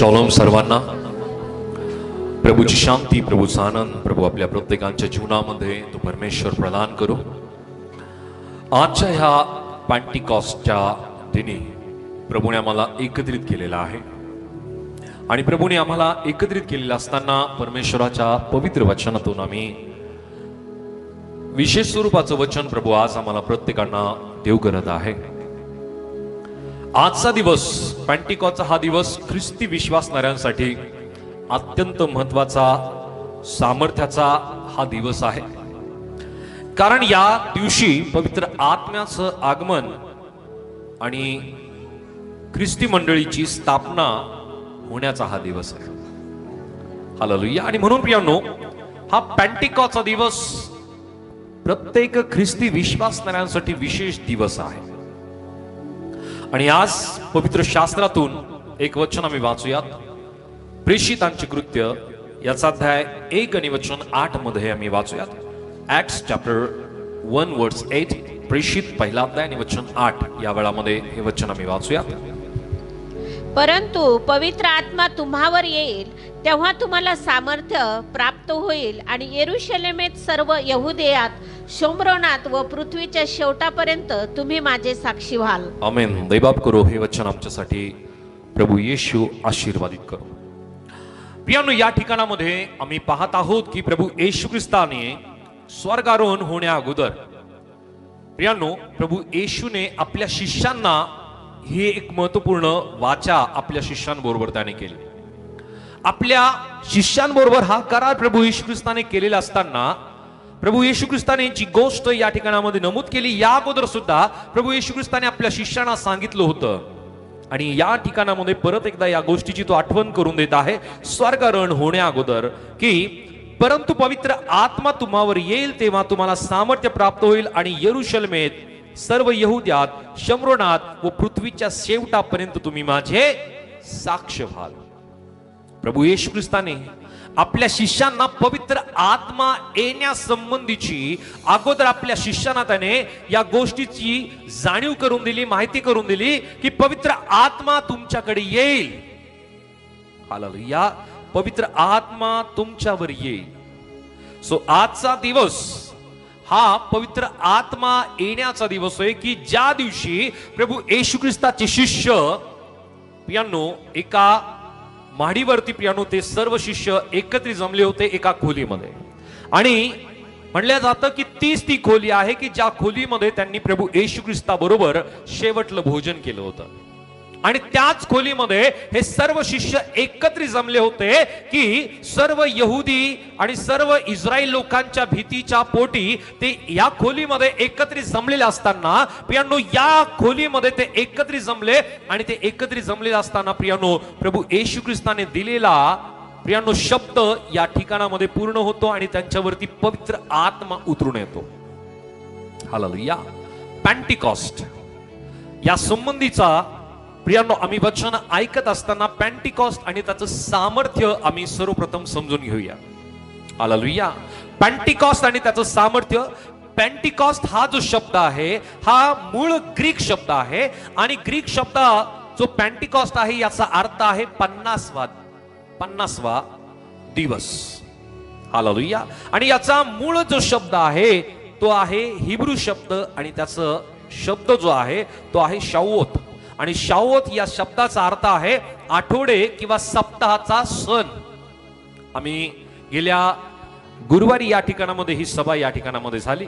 शॉलोम सर्वांना. प्रभूची शांती, प्रभूचा आनंद प्रभू आपल्या प्रत्येकांच्या जीवनामध्ये तो परमेश्वर प्रदान करो. आजच्या ह्या पेंटिकॉस्टच्या दिनी प्रभूने आम्हाला एकत्रित केलेला आहे आणि प्रभूने आम्हाला एकत्रित केलेलं असताना परमेश्वराच्या पवित्र वचनातून आम्ही विशेष स्वरूपाचं वचन प्रभू आज आम्हाला प्रत्येकांना देव करत आहे. आजचा दिवस, पेंटिकॉस्टचा हा दिवस ख्रिस्ती विश्वासणाऱ्यांसाठी अत्यंत महत्वाचा, सामर्थ्याचा हा दिवस आहे. कारण या दिवशी पवित्र आत्म्याचं आगमन आणि ख्रिस्ती मंडळीची स्थापना होण्याचा हा दिवस आहे. हालेलुया. आणि म्हणून प्रियांनो, हा पेंटिकॉस्टचा दिवस प्रत्येक ख्रिस्ती विश्वासणाऱ्यांसाठी विशेष दिवस आहे. आणि आज पवित्र शास्त्रातून एक वचन आम्ही वाचूयात. प्रेषितांचे कृत्य याचा अध्याय 1 आणि वचन 8 मध्ये आम्ही वाचूयात. ऍक्ट्स चॅप्टर 1 वर्स 8. प्रेषित पहिला अध्याय आणि वचन 8 या वेळामध्ये हे वचन आम्ही वाचूयात. परंतु पवित्र आत्मा तुम्हावर येईल, तेव्हा तुम्हाला सामर्थ्य प्राप्त होईल आणि यरूशलेमेत, सर्व यहुदेयात, शोम्रोनात व पृथ्वीच्या शेवटापर्यंत तुम्ही माझे साक्षी व्हाल. आमेन. दैबाप करो. हे वचन आमच्यासाठी प्रभू येशू आशीर्वादित करो. प्रियांनो, या ठिकाणामध्ये आम्ही पाहत आहोत की प्रभू येशू ख्रिस्ताने स्वर्गारोहण होण्या अगोदर, प्रियांनो, प्रभू येशूने आपल्या शिष्यांना ही एक महत्वपूर्ण वाचा आपल्या शिष्यांबरोबर त्याने केली. आपल्या शिष्यांबरोबर हा करार प्रभू येशू ख्रिस्ताने केलेला असताना प्रभू येशू ख्रिस्ताने जी गोष्ट या ठिकाणामध्ये नमूद केली, या अगोदर सुद्धा प्रभू येशू ख्रिस्ताने आपल्या शिष्यांना सांगितलं होतं. आणि या ठिकाणामध्ये परत एकदा या गोष्टीची तो आठवण करून देत आहे स्वर्गारोहण होण्या अगोदर, की परंतु पवित्र आत्मा तुम्हावर येईल, तेव्हा तुम्हाला सामर्थ्य प्राप्त होईल आणि यरूशलेमेत, सर्व यहुद्यात, शम्रोनात व पृथ्वीच्या शेवटापर्यंत तुम्ही माझे साक्ष व्हाल. प्रभू येशू ख्रिस्ताने आपल्या शिष्यांना पवित्र आत्मा येण्यासंबंधीची अगोदर आपल्या शिष्यांना त्याने या गोष्टीची जाणीव करून दिली, माहिती करून दिली की पवित्र आत्मा तुमच्याकडे येईल. हालेलुया. पवित्र आत्मा तुमच्यावर येईल. सो आजचा दिवस हा पवित्र आत्मा येण्याचा दिवस आहे, की ज्या दिवशी प्रभू येशू ख्रिस्ताचे शिष्य प्रियांनो एका माडीवरती, प्रियांनो, ते सर्व शिष्य एकत्रित जमले होते एका खोलीमध्ये. आणि म्हणलं जातं की तीच ती खोली आहे की ज्या खोलीमध्ये त्यांनी प्रभू येशू ख्रिस्ताबरोबर शेवटलं भोजन केलं होतं. आणि त्याच खोलीमध्ये हे सर्व शिष्य एकत्रित जमले होते की सर्व यहुदी आणि सर्व इस्रायल लोकांच्या भीतीच्या पोटी ते या खोलीमध्ये एकत्रित जमलेले असताना, प्रियांनो, या खोलीमध्ये ते एकत्रित जमले. आणि ते एकत्रित जमलेले असताना प्रियांनो, प्रभू येशू ख्रिस्ताने दिलेला प्रियांनो शब्द या ठिकाणामध्ये पूर्ण होतो आणि त्यांच्यावरती पवित्र आत्मा उतरून येतो. हालेलुया. पेंटिकॉस्ट या संबंधीचा प्रियांनो आम्ही वचन ऐकत असताना पेंटिकॉस्ट आणि त्याचं सामर्थ्य आम्ही सर्वप्रथम समजून घेऊया. हालेलुया. पेंटिकॉस्ट आणि त्याचं सामर्थ्य. पेंटिकॉस्ट हा जो शब्द आहे हा मूळ ग्रीक शब्द आहे आणि ग्रीक शब्द जो पेंटिकॉस्ट आहे याचा अर्थ आहे 50वा दिवस. हालेलुया. आणि याचा मूळ जो शब्द आहे तो आहे हिब्रू शब्द आणि त्याचा शब्द जो आहे तो आहे शावोत. आणि शावोत या शब्दाचा अर्थ आहे आठवडे किंवा सप्ताहाचा सण. आम्ही गेल्या गुरुवारी या ठिकाणामध्ये ही सभा या ठिकाणामध्ये झाली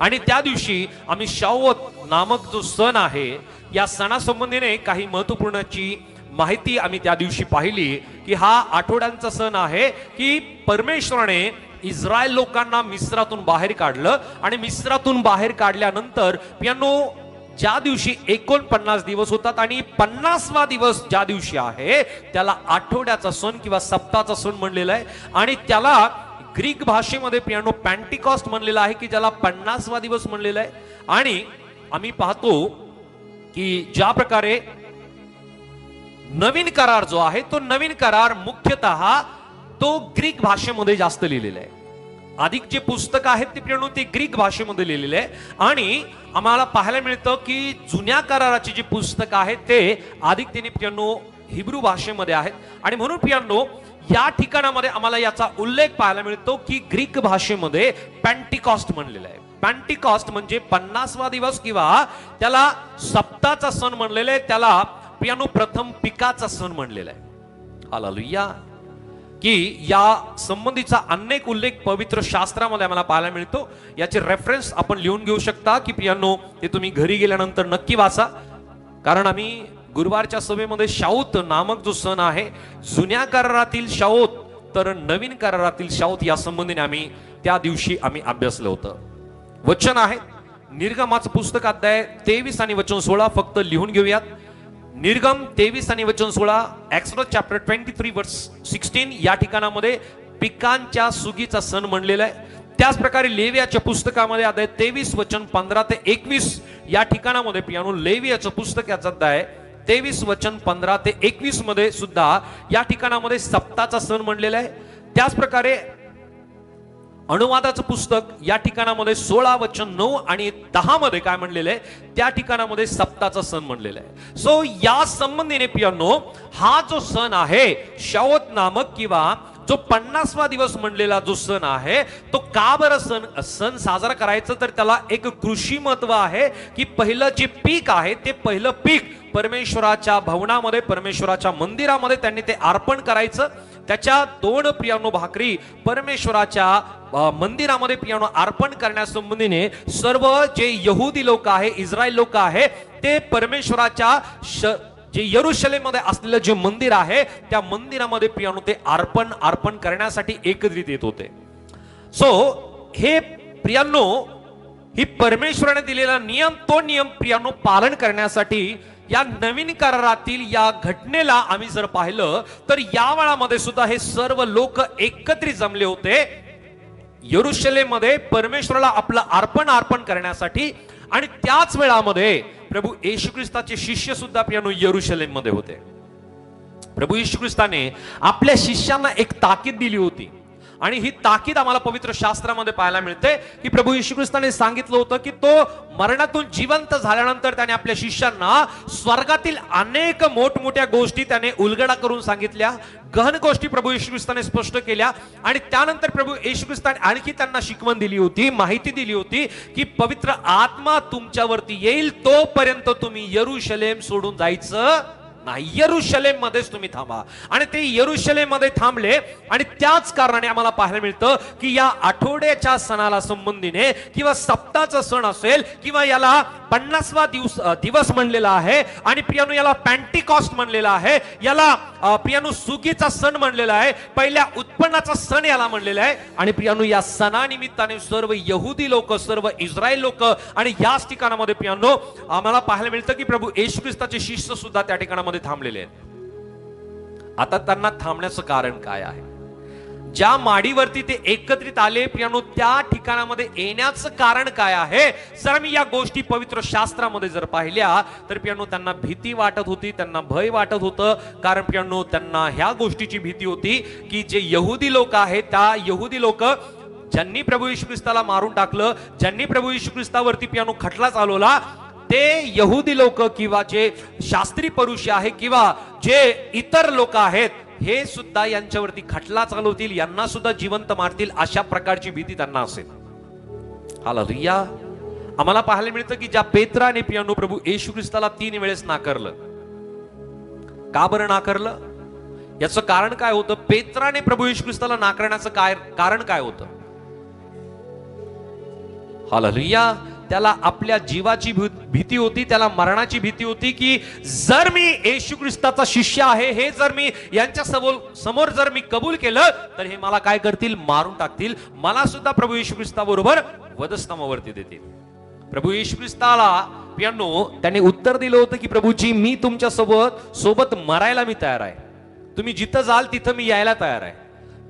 आणि त्या दिवशी आम्ही शावोत नामक जो सण आहे या सणासंबंधीने काही महत्वपूर्णची माहिती आम्ही त्या दिवशी पाहिली की हा आठवड्यांचा सण आहे की परमेश्वराने इस्रायल लोकांना मिस्रातून बाहेर काढलं आणि मिस्रातून बाहेर काढल्यानंतर प्रियांनो ज्या दिवशी 49 दिवस होतात आणि 50वा दिवस ज्या दिवशी आहे त्याला आठवड्याचा सण किंवा सप्ताहाचा सण म्हणलेला आहे. आणि त्याला ग्रीक भाषेमध्ये प्रियांनो पेंटिकॉस्ट म्हणलेला आहे की ज्याला 50वा दिवस म्हणलेला आहे. आणि आम्ही पाहतो की ज्या प्रकारे नवीन करार जो आहे तो नवीन करार मुख्यतः तो ग्रीक भाषेमध्ये जास्त लिहिलेला आहे. अधिक जे पुस्तक आहेत ते प्रियांनो ते ग्रीक भाषेमध्ये लिहिलेले आहे. आणि आम्हाला पाहायला मिळतं की जुन्या कराराची जी पुस्तक आहेत ते अधिक त्यांनी प्रियांनो हिब्रू भाषेमध्ये आहेत. आणि म्हणून प्रियांनो, या ठिकाणामध्ये आम्हाला याचा उल्लेख पाहायला मिळतो की ग्रीक भाषेमध्ये पेंटिकॉस्ट म्हणलेलं आहे. पेंटिकॉस्ट म्हणजे 50वा दिवस किंवा त्याला सप्ताचा सण म्हणलेलं आहे. त्याला प्रियांनो प्रथम पिकाचा सण म्हणलेला आहे. हालेलुया. की या संबंधीचा अनेक उल्लेख पवित्र शास्त्रामध्ये आम्हाला पाहायला मिळतो. याचे रेफरन्स आपण लिहून घेऊ शकता की प्रियांनो, ते तुम्ही घरी गेल्यानंतर नक्की वाचा. कारण आम्ही गुरुवारच्या सभेमध्ये शाऊत नामक जो सण आहे, जुन्या करारातील शाऊत तर नवीन करारातील शाऊत या संबंधीने आम्ही त्या दिवशी अभ्यासलं होतं. वचन आहे निर्गमाचं पुस्तक अध्याय 23 आणि वचन 16 फक्त लिहून घेऊयात. निर्गम 23 आणि वचन 16, एक्सोडस चॅप्टर 23 वर्स 16 या ठिकाणामध्ये पिकांच्या सुगीचा सण म्हणलेला आहे. त्याच प्रकारे लेवियाच्या पुस्तकामध्ये अध्याय 23 वचन 15 ते 21 या ठिकाणामध्ये प्रियांनो लेवियाचं पुस्तक याचा अध्याय 23 वचन 15 ते 21 मध्ये सुद्धा या ठिकाणामध्ये सप्ताचा सण म्हणलेला आहे. त्याच प्रकारे अनुवादाचं पुस्तक या ठिकाणामध्ये 16 वचन 9 आणि 10 मध्ये काय म्हणलेलं आहे, त्या ठिकाणामध्ये सप्ताचा सण म्हणलेला आहे. सो या संबंधीने प्रियांनो, हा जो सण आहे शाऊत नामक किंवा जो 50वा दिवस म्हणलेला जो सण आहे, तो का बरं सण साजरा करायचं, तर त्याला एक कृषी महत्व आहे की पहिलं जे पीक आहे ते पहिलं पीक परमेश्वराच्या भवनामध्ये, परमेश्वराच्या मंदिरामध्ये त्यांनी ते अर्पण करायचं. त्याच्या 2 प्रियांनो भाकरी परमेश्वराच्या मंदिरामध्ये प्रियांनो अर्पण करण्यासंबंधीने सर्व जे यहुदी लोक आहे, इस्रायल लोक आहे, ते परमेश्वराच्या जे यरुशलेम मध्ये असलेलं जे मंदिर आहे त्या मंदिरामध्ये प्रियांनो ते अर्पण करण्यासाठी एकत्रित येत होते. सो हे प्रियांनो, ही परमेश्वराने दिलेला नियम, तो नियम प्रियांनो पालन करण्यासाठी या नवीन करारातील या घटनेला आम्ही जर पाहिलं तर या वेळामध्ये सुद्धा हे सर्व लोक एकत्रित जमले होते यरुशलेम मध्ये परमेश्वराला आपलं अर्पण करण्यासाठी. आणि त्याच वेळामध्ये प्रभू येशू ख्रिस्ताचे शिष्य सुद्धा प्रियांनो यरुशलेम मध्ये होते. प्रभू येशू ख्रिस्ताने आपल्या शिष्यांना एक ताकीद दिली होती आणि ही ताकीद आम्हाला पवित्र शास्त्रामध्ये पाहायला मिळते की प्रभू येशू ख्रिस्ताने सांगितलं होतं की तो मरणातून जिवंत झाल्यानंतर त्याने आपल्या शिष्यांना स्वर्गातील अनेक मोठमोठ्या गोष्टी त्याने उलगडा करून सांगितल्या, गहन गोष्टी प्रभू येशू ख्रिस्ताने स्पष्ट केल्या. आणि त्यानंतर प्रभू येशू ख्रिस्ताने आणखी त्यांना शिकवण दिली होती, माहिती दिली होती की पवित्र आत्मा तुमच्यावरती येईल, तोपर्यंत तुम्ही यरुशलेम सोडून जायचं नाही, यरुशलेम मध्येच तुम्ही थांबा. आणि ते यरुशलेम मध्ये थांबले. आणि त्याच कारणाने आम्हाला पाहायला मिळतं की या आठवड्याच्या सणाला संबंधीने किंवा सप्ताचा सण असेल किंवा याला 50वा दिवस म्हणलेला आहे आणि प्रियांनो याला पेंटिकॉस्ट म्हणलेला आहे, याला प्रियांनो सुगीचा सण म्हणलेला आहे, पहिल्या उत्पन्नाचा सण याला म्हणलेला आहे. आणि प्रियांनो या सणानिमित्ताने सर्व यहुदी लोक, सर्व इस्रायल लोक आणि याच ठिकाणामध्ये प्रियांनो आम्हाला पाहायला मिळतं की प्रभू येशू ख्रिस्ताचे शिष्य सुद्धा त्या ठिकाणामध्ये थांबलेले आहेत. आता त्यांना थांबण्याचं कारण काय आहे? ज्या माडीवरती ते एकत्रित आले प्रियांनो, त्या ठिकाणामध्ये येण्याचं कारण काय आहे? जर आम्ही या गोष्टी पवित्र शास्त्रामध्ये जर पाहिल्या तर प्रियांनो त्यांना भीती वाटत होती, त्यांना भय वाटत होतं. कारण प्रियांनो त्यांना ह्या गोष्टीची भीती होती की जे यहुदी लोक आहेत, त्या यहुदी लोक ज्यांनी प्रभू येशू ख्रिस्ताला मारून टाकलं, ज्यांनी प्रभू येशू ख्रिस्तावरती प्रियांनो खटला चालवला, ते यहुदी लोक किंवा जे शास्त्री पुरुष आहे किंवा जे इतर लोक आहेत, हे सुद्धा यांच्यावरती खटला चालवतील, यांना सुद्धा जिवंत मारतील, अशा प्रकारची भीती त्यांना असेल. हालेलुया. आम्हाला पाहायला मिळतं की ज्या पेत्राने प्रियांनो प्रभू येशू ख्रिस्ताला 3 वेळेस नाकारलं. का बरं नाकारलं? याचं कारण काय होतं? पेत्राने प्रभू येशू ख्रिस्ताला नाकारण्याचं कारण काय होतं? हालेलुया. त्याला आपल्या जीवाची भीती होती, त्याला मरणाची भीती होती की जर मी येशू ख्रिस्ताचा शिष्य आहे, हे जर मी यांच्या समोर जर मी कबूल केलं तर हे मला काय करतील? मारून टाकतील, मला सुद्धा प्रभू येशू ख्रिस्ताबरोबर वधस्तंभावरती देतील. प्रभू येशू ख्रिस्ताला प्रियांनो त्यांनी उत्तर दिलं होतं की प्रभूजी, मी तुमच्या सोबत मरायला मी तयार आहे, तुम्ही जिथं जाल तिथं मी यायला तयार आहे.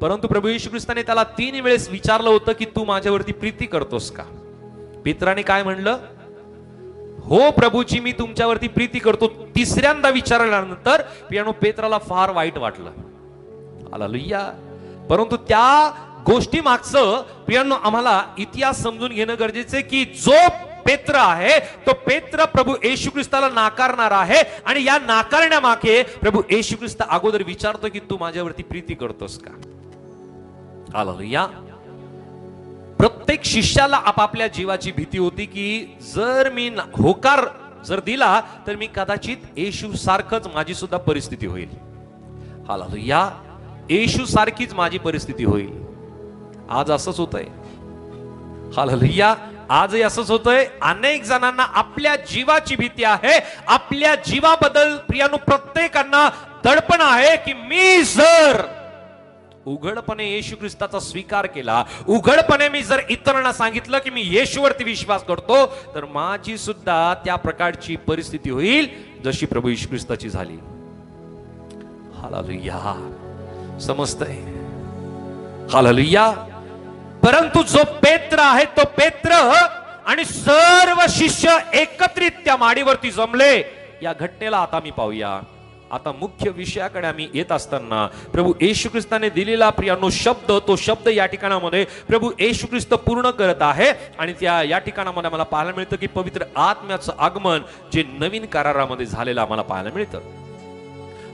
परंतु प्रभू येशू ख्रिस्ताने त्याला 3 वेळेस विचारलं होतं की तू माझ्यावरती प्रीती करतोस का? पेत्राने काय म्हणलं? हो प्रभूची, मी तुमच्यावरती प्रीती करतो. 3ऱ्यांदा विचारल्यानंतर प्रियांनो पेत्राला फार वाईट वाटलं. हालेलुया. परंतु त्या गोष्टी मागचं प्रियांनो आम्हाला इतिहास समजून घेणं गरजेचं आहे की जो पेत्र आहे, तो पेत्र प्रभू येशू ख्रिस्ताला नाकारणार आहे. आणि या नाकारण्यामागे प्रभू येशू ख्रिस्त अगोदर विचारतो की तू माझ्यावरती प्रीती करतोस का. हालेलुया. प्रत्येक शिष्याला आपापल्या जीवाची भीती होती की जर मी होकार जर दिला तर मी कदाचित येशू सारखंच माझी सुद्धा परिस्थिती होईल. हालेलुया. येशू सारखीच माझी परिस्थिती होईल. आज असंच होतंय. हालेलुया. आजही असंच होतंय. अनेक जणांना आपल्या जीवाची भीती आहे. आपल्या जीवाबद्दल प्रियानो प्रत्येकांना दडपण आहे की मी जर उघडपणे येशू ख्रिस्ताचा स्वीकार केला, उघडपणे मी जर इतरांना सांगितलं की मी येशूवरती विश्वास करतो, तर माझी सुद्धा त्या प्रकारची परिस्थिती होईल जशी प्रभू येशू ख्रिस्ताची झाली. हालेलुया. समजतंय. हालेलुया. परंतु जो पेत्र आहे तो पेत्र आणि सर्व शिष्य एकत्रित त्या माडीवरती जमले. या घटनेला आता मी पाहूया. आता मुख्य विषयाकडे आम्ही येत असताना प्रभू येशू ख्रिस्ताने दिलेला प्रियानो शब्द, तो शब्द या ठिकाणामध्ये प्रभू येशू ख्रिस्त पूर्ण करत आहे. आणि त्या या ठिकाणामध्ये मला पाहायला मिळतं की पवित्र आत्म्याचं आगमन जे नवीन करारामध्ये झालेलं आम्हाला पाहायला मिळतं.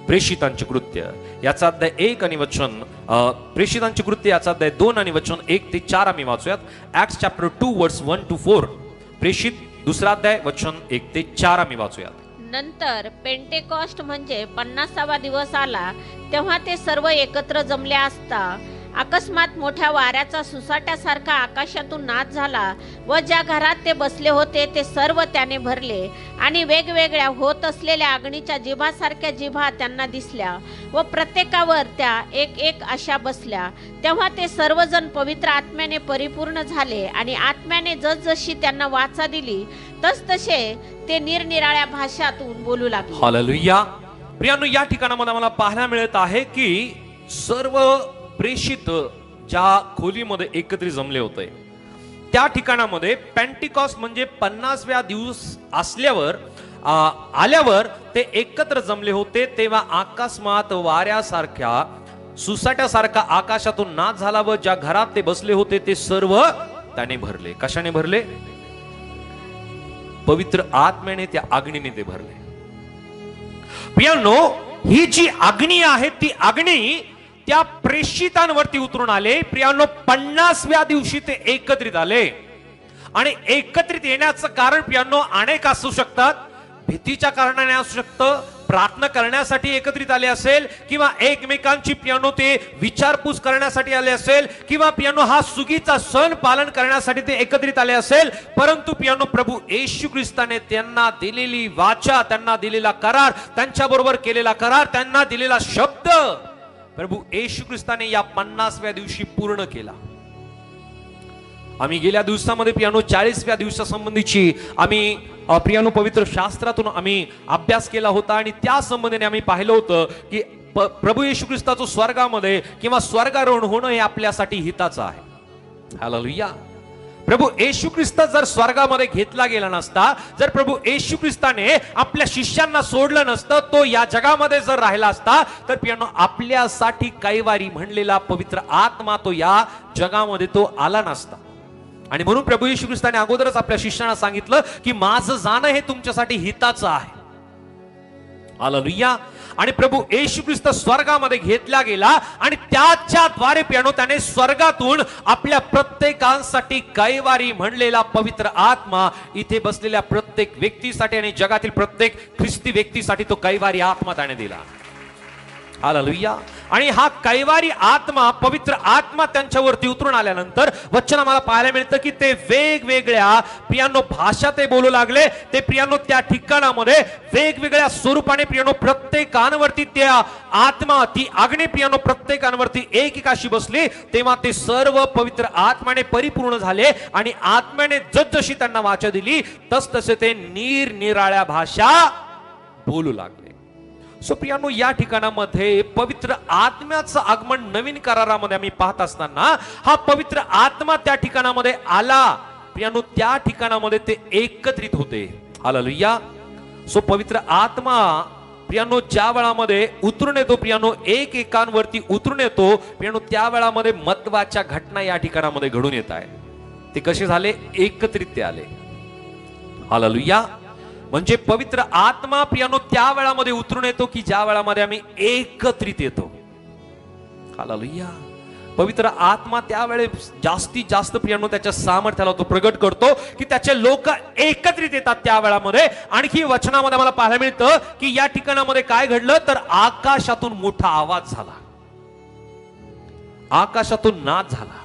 प्रेषितांचे कृत्य याचा अध्याय 1 आणि वचन, प्रेषितांचे कृत्य याचा अध्याय 2 आणि वचन 1 ते 4 आम्ही वाचूयात. ऍक्ट्स चॅप्टर 2 वर्स 1 to 4. प्रेषित दुसरा अध्याय वचन 1 ते 4 आम्ही वाचूयात. नंतर पेंटेकॉस्ट म्हणजे 50वा दिवस आला, तेव्हा ते सर्व एकत्र जमले असता अकस्मात मोठ्या वाऱ्याचा सुसाट्यासारखा आकाशातून नाद झाला व ज्या घरात ते बसले होते ते सर्व त्याने भरले. आणि वेगवेगळ्या होत असलेल्या अग्नीच्या जिभासारख्या जिभा त्यांना दिसल्या व प्रत्येकावर त्या एक एक अशा बसल्या. तेव्हा ते सर्वजण पवित्र आत्म्याने परिपूर्ण झाले आणि आत्म्याने जसजशी त्यांना वाचा दिली तसतसे ते निरनिराळ्या भाषातून बोलू लागले. हालेलुया. प्रियानो, या ठिकाणामध्ये मला पाहायला मिळत आहे की सर्व प्रेषित ज्या खोलीमध्ये एकत्रित जमले होते त्या ठिकाणामध्ये पेंटिकॉस्ट म्हणजे 50व्या दिवस असल्यावर आल्यावर ते एकत्र जमले होते. तेव्हा अकस्मात वाऱ्यासारख्या सुसाट्यासारखा आकाशातून नाद झाला व ज्या घरात ते बसले होते ते सर्व त्याने भरले. कशाने भरले? पवित्र आत्म्याने, त्या अग्नीने ते भरले. प्रियानो, ही जी अग्नी आहे ती अग्नी त्या प्रेषितांवरती उतरून आले. प्रियानो, 50व्या दिवशी ते एकत्रित आले. आणि एकत्रित येण्याचं कारण प्रियानो अनेक असू शकतात. भीतीच्या कारणाने असू शकतं, प्रार्थना करण्यासाठी एकत्रित आले असेल, किंवा एकमेकांची प्रियानो ते विचारपूस करण्यासाठी आले असेल, किंवा प्रियानो हा सुगीचा सण पालन करण्यासाठी ते एकत्रित आले असेल. परंतु प्रियानो, प्रभू येशू ख्रिस्ताने त्यांना दिलेली वाचा, त्यांना दिलेला करार, त्यांच्या बरोबर केलेला करार, त्यांना दिलेला शब्द प्रभू येशू ख्रिस्ताने या 50व्या दिवशी पूर्ण केला. आम्ही गेल्या दिवसामध्ये प्रियानो 40व्या दिवसासंबंधीची आम्ही प्रियानो पवित्र शास्त्रातून आम्ही अभ्यास केला होता. आणि त्या संबंधीने आम्ही पाहिलं होतं की प्रभू येशू ख्रिस्ताचं स्वर्गामध्ये किंवा स्वर्गारोहण होणं हे आपल्यासाठी हिताचं आहे. हालेलुया. प्रभू येशू ख्रिस्त जर स्वर्गामध्ये घेतला गेला नसता, जर प्रभू येशू ख्रिस्ताने आपल्या शिष्यांना सोडलं नसतं, तो या जगामध्ये जर राहिला असता, तर प्रियानो आपल्यासाठी कैवारी म्हणलेला पवित्र आत्मा तो या जगामध्ये तो आला नसता. आणि म्हणून प्रभू येशू ख्रिस्ताने अगोदरच आपल्या शिष्यांना सांगितलं की माझं जाणं हे तुमच्यासाठी हिताचं आहे. हालेलुया. आणि प्रभू येशू ख्रिस्त स्वर्गामध्ये घेतला गेला आणि त्याच्याद्वारे प्रियानो त्याने स्वर्गातून आपल्या प्रत्येकांसाठी कैवारी म्हणलेला पवित्र आत्मा इथे बसलेल्या प्रत्येक व्यक्तीसाठी आणि जगातील प्रत्येक ख्रिस्ती व्यक्तीसाठी तो कैवारी आत्मा त्याने दिला. हालेलुया. आणि हा कैवारी आत्मा, पवित्र आत्मा त्यांच्यावरती उतरून आल्यानंतर वचन आम्हाला पाहायला मिळतं की ते वेगवेगळ्या प्रियानो भाषा ते बोलू लागले. ते प्रियानो त्या ठिकाणामध्ये वेगवेगळ्या स्वरूपाने प्रियानो प्रत्येकांवरती त्या आत्मा, ती अग्नी प्रियानो प्रत्येकांवरती एक अशी बसली. तेव्हा ते सर्व पवित्र आत्म्याने परिपूर्ण झाले आणि आत्म्याने जसजशी त्यांना वाचा दिली तसतसे ते निरनिराळ्या भाषा बोलू लागले. सो प्रियानो, या ठिकाणामध्ये पवित्र आत्म्याचं आगमन नवीन करारामध्ये आम्ही पाहत असताना हा पवित्र आत्मा त्या ठिकाणामध्ये आला. प्रियानो, त्या ठिकाणामध्ये ते एकत्रित होते. हालेलुया. सो पवित्र आत्मा प्रियानो ज्या वेळामध्ये उतरून येतो, प्रियानो एकेकांवरती उतरून येतो, प्रियानो त्या वेळामध्ये महत्वाच्या घटना या ठिकाणामध्ये घडून येत आहे. ते कसे झाले? एकत्रित ते आले. हालेलुया. म्हणजे पवित्र आत्मा प्रियानो त्या वेळामध्ये उतरून येतो की ज्या वेळामध्ये आम्ही एकत्रित येतो. हालेलुया. पवित्र आत्मा त्यावेळेस जास्तीत जास्त प्रियानो त्याच्या सामर्थ्याला तो प्रगट करतो की त्याचे लोक एकत्रित येतात त्या वेळामध्ये. आणखी वचनामध्ये मला पाहायला मिळतं की या ठिकाणामध्ये काय घडलं तर आकाशातून मोठा आवाज झाला, आकाशातून नाद झाला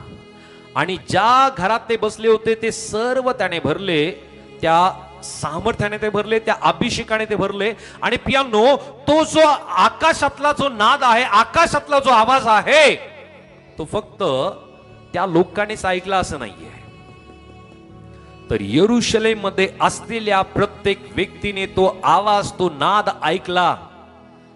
आणि ज्या घरात ते बसले होते ते सर्व त्याने भरले, त्या सामर्थ्याने ते भरले, त्या अभिषेकाने ते भरले. आणि प्रियानो तो जो आकाशातला जो नाद आहे, आकाशातला जो आवाज आहे तो फक्त त्या लोकांनीच ऐकला असं नाहीये, तर यरुशलेम मध्ये असलेल्या प्रत्येक व्यक्तीने तो आवाज, तो नाद ऐकला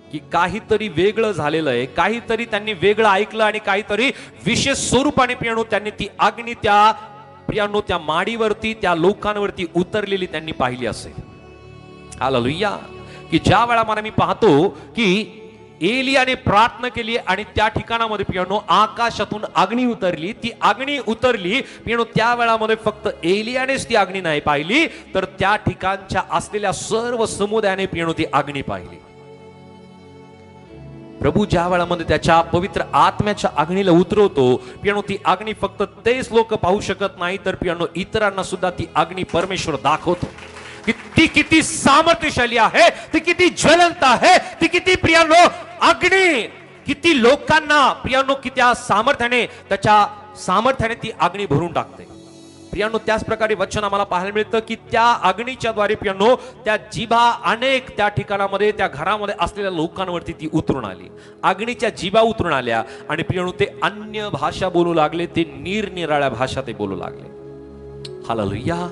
की काहीतरी वेगळं झालेलं आहे, काहीतरी त्यांनी वेगळं ऐकलं आणि काहीतरी विशेष स्वरूपाने प्रियानो त्यांनी ती अग्नी त्या माडीवरती, त्या लोकांवरती उतरलेली त्यांनी पाहिली असेल. हालेलुया. की ज्या वेळा मी पाहतो की एलियाने प्रार्थना केली आणि त्या ठिकाणामध्ये प्रियानो आकाशातून अग्नी उतरली, ती अग्नी उतरली प्रियानो त्या वेळामध्ये फक्त एलियानेच ती अग्नी नाही पाहिली, तर त्या ठिकाणच्या असलेल्या सर्व समुदायाने प्रियानो ती अग्नी पाहिली. प्रभू ज्या वेळामध्ये त्याच्या पवित्र आत्म्याच्या अग्नीला उतरवतो प्रियानो, ती अग्नी फक्त तेच लोक पाहू शकत नाही, तर प्रियानो इतरांना सुद्धा ती अग्नी परमेश्वर दाखवतो की ती किती सामर्थ्यशाली आहे, ती किती ज्वलंत आहे, ती किती प्रियानो अग्नी किती लोकांना प्रियानो की त्या सामर्थ्याने, त्याच्या सामर्थ्याने ती अग्नी भरून टाकते. प्रियानो त्याच प्रकारे वचन आम्हाला पाहायला मिळतं की त्या अग्नीच्या द्वारे प्रियानो त्या जिभा अनेक त्या ठिकाणामध्ये, त्या घरामध्ये असलेल्या लोकांवरती ती उतरून आली, अग्नीच्या जिभा उतरून आल्या आणि प्रियानो ते अन्य भाषा बोलू लागले, ते निरनिराळ्या भाषा ते बोलू लागले. हालेलुया.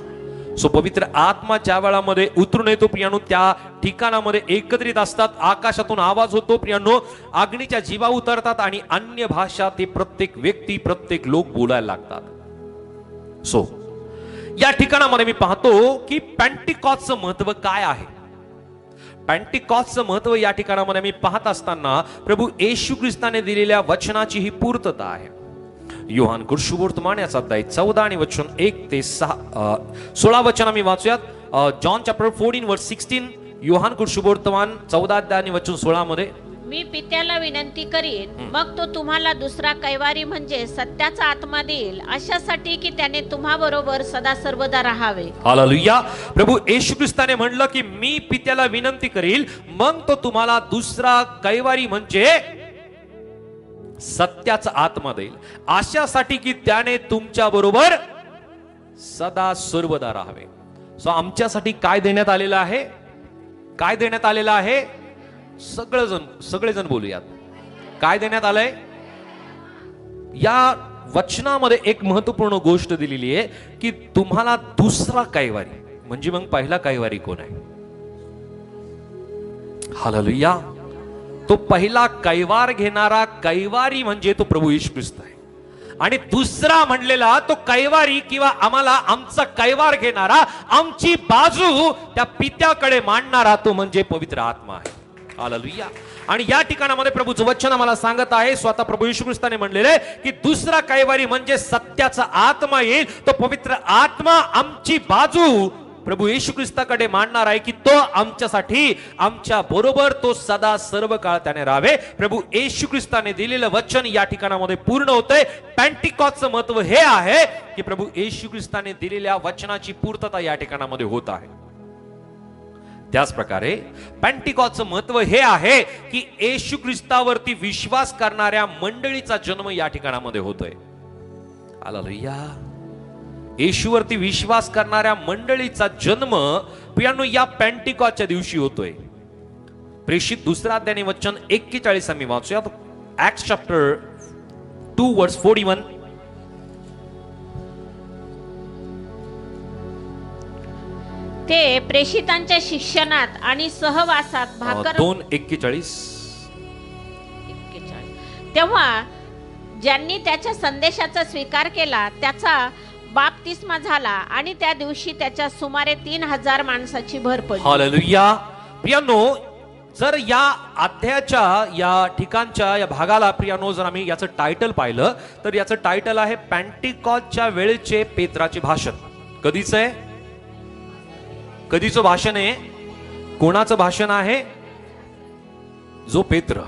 सो पवित्र आत्मा ज्या वेळामध्ये उतरून येतो प्रियानो, त्या ठिकाणामध्ये एकत्रित असतात, आकाशातून आवाज होतो प्रियानो, अग्नीच्या जिभा उतरतात आणि अन्य भाषा ते प्रत्येक व्यक्ती, प्रत्येक लोक बोलायला लागतात. सो या ठिकाणामध्ये मी पाहतो की पेंटिकॉस्टचं महत्व काय आहे. पेंटिकॉस्टचं महत्व या ठिकाणामध्ये मी पाहत असताना प्रभू येशू ख्रिस्ताने दिलेल्या वचनाची ही पूर्तता आहे. योहान सुवर्तमान याचा अध्याय 14 आणि वचन 1 ते 16 वचन आम्ही वाचूयात. जॉन चॅप्टर 14 वर्स 16. योहान सुवर्तमान 14 अध्याय आणि वचन 16 मध्ये, मी पित्याला विनंती करीन, मग तो तुम्हाला दुसरा कैवारी म्हणजे सत्याचा आत्मा देईल, अशासाठी की त्याने तुम्हा बरोबर सदा सर्वदा राहावे. हालेलुया. प्रभू येशू ख्रिस्ताने म्हणलं की मी पित्याला विनंती करील, मग तो तुम्हाला दुसरा कैवारी म्हणजे सत्याचा आत्मा देईल, अशासाठी की त्याने तुमच्या बरोबर सदा सर्वदा राहावे. सो आमच्यासाठी काय देण्यात आलेलं आहे, काय देण्यात आलेलं आहे, सगळेजण बोलूयात. काय देण्यात आलंय? या वचनामध्ये एक महत्वपूर्ण गोष्ट दिलेली आहे की तुम्हाला दुसरा कैवारी, म्हणजे मग पहिला कैवारी कोण आहे? हालेलुया. तो पहिला कैवार घेणारा कैवारी म्हणजे तो प्रभू येशू ख्रिस्त आहे, आणि दुसरा म्हणलेला तो कैवारी किंवा आम्हाला आमचा कैवार घेणारा, आमची बाजू त्या पित्याकडे मांडणारा तो म्हणजे पवित्र आत्मा आहे. हालेलुया. आणि या ठिकाणामध्ये प्रभूचं वचन आम्हाला सांगत आहे, स्वतः प्रभू येशू ख्रिस्ताने म्हणलेले की दुसरा कैवारी म्हणजे सत्याचा आत्मा येईल, तो पवित्र आत्मा आमची बाजू प्रभू येशू ख्रिस्ताकडे मांडणार आहे की तो आमच्यासाठी, आमच्या बरोबर तो सदा सर्व काळ त्याने राहावे. प्रभू येशू ख्रिस्ताने दिलेलं वचन या ठिकाणामध्ये पूर्ण होतंय. पेंटिकॉस्टचं महत्व हे आहे की प्रभू येशू ख्रिस्ताने दिलेल्या वचनाची पूर्तता या ठिकाणामध्ये होत आहे. त्याच प्रकारे पेंटिकॉस्टचं महत्व हे आहे की येशू ख्रिस्तावरती विश्वास करणाऱ्या मंडळीचा जन्म या ठिकाणामध्ये होतोय. हालेलुया. येशूवरती विश्वास करणाऱ्या मंडळीचा जन्म प्रियानो या पेंटिकॉस्टच्या दिवशी होतोय. प्रेषित दुसरा अध्याय वचन 41 आम्ही वाचूयात. ऍक्ट्स चॅप्टर 2 वर्स 41. ते प्रेषितांच्या शिक्षणात आणि सहवासात भाकर 2:41. तेव्हा ज्यांनी त्याच्या संदेशाचा स्वीकार केला त्याचा बाप्तिस्मा झाला आणि त्या दिवशी त्याच्या सुमारे 3000 माणसाची भर पडली. हालेलुया. प्रियानो, जर या अध्यायाच्या या ठिकाणच्या या भागाला प्रियानो जर आम्ही याचं टायटल पाहिलं तर याचं टायटल आहे पेंटिकॉस्टच्या वेळेचे पेत्राचे भाषण. कधीच आहे? कधीचं भाषण आहे? कोणाचं भाषण आहे? जो पेत्र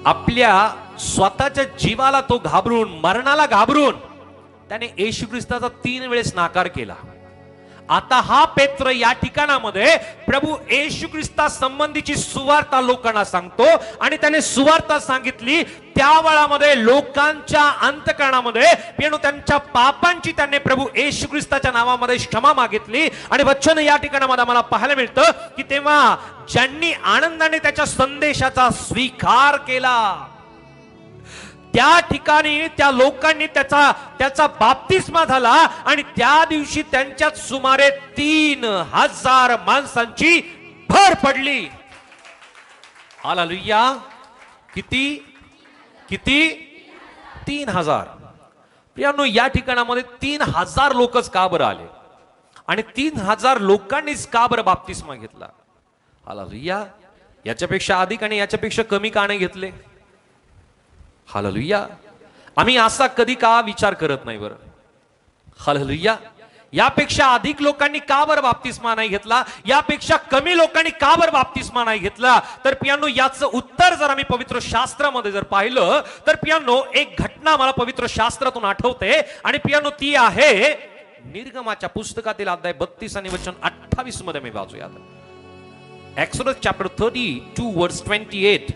आपल्या स्वतःच्या जीवाला तो घाबरून, मरणाला घाबरून त्याने येशू ख्रिस्ताचा 3 वेळेस नाकार केला. आता हा पेत्र या ठिकाणामध्ये प्रभू येशू ख्रिस्ता संबंधीची सुवार्ता लोकांना सांगतो आणि त्याने सुवार्ता सांगितली. त्या वेळामध्ये लोकांच्या अंतःकरणामध्ये त्यांच्या पापांची त्याने प्रभू येशू ख्रिस्ताच्या नावामध्ये क्षमा मागितली. आणि वचन या ठिकाणामध्ये आम्हाला पाहायला मिळतं की तेव्हा ज्यांनी आनंदाने त्याच्या संदेशाचा स्वीकार केला त्या ठिकाणी त्या लोकांनी त्याचा बाप्तिस्मा झाला आणि त्या दिवशी त्यांच्यात सुमारे 3000 माणसांची भर पडली. हालेलुया. किती 3000. प्रियांनो, या ठिकाणामध्ये 3000 लोकच का बरं आले आणि 3000 लोकांनीच का बरं बाप्तिस्मा घेतला? हालेलुया. याच्यापेक्षा अधिक आणि याच्यापेक्षा कमी का नाही घेतले? हालेलुया. आम्ही असा कधी का विचार करत नाही बरं? हालेलुया. यापेक्षा अधिक लोकांनी का बरं बाप्तिस्मा नाही घेतला? यापेक्षा कमी लोकांनी का बरं बाप्तिस्मा नाही घेतला? तर पियानो, याचं उत्तर जर आम्ही पवित्र शास्त्रामध्ये जर पाहिलं तर पियानो, एक घटना मला पवित्र शास्त्रातून आठवते आणि पियानो ती आहे निर्गमाच्या पुस्तकातील अध्याय 32 आणि वचन 28 मध्ये मी वाचूया. एक्सोडस चॅप्टर 32 वर्स 28.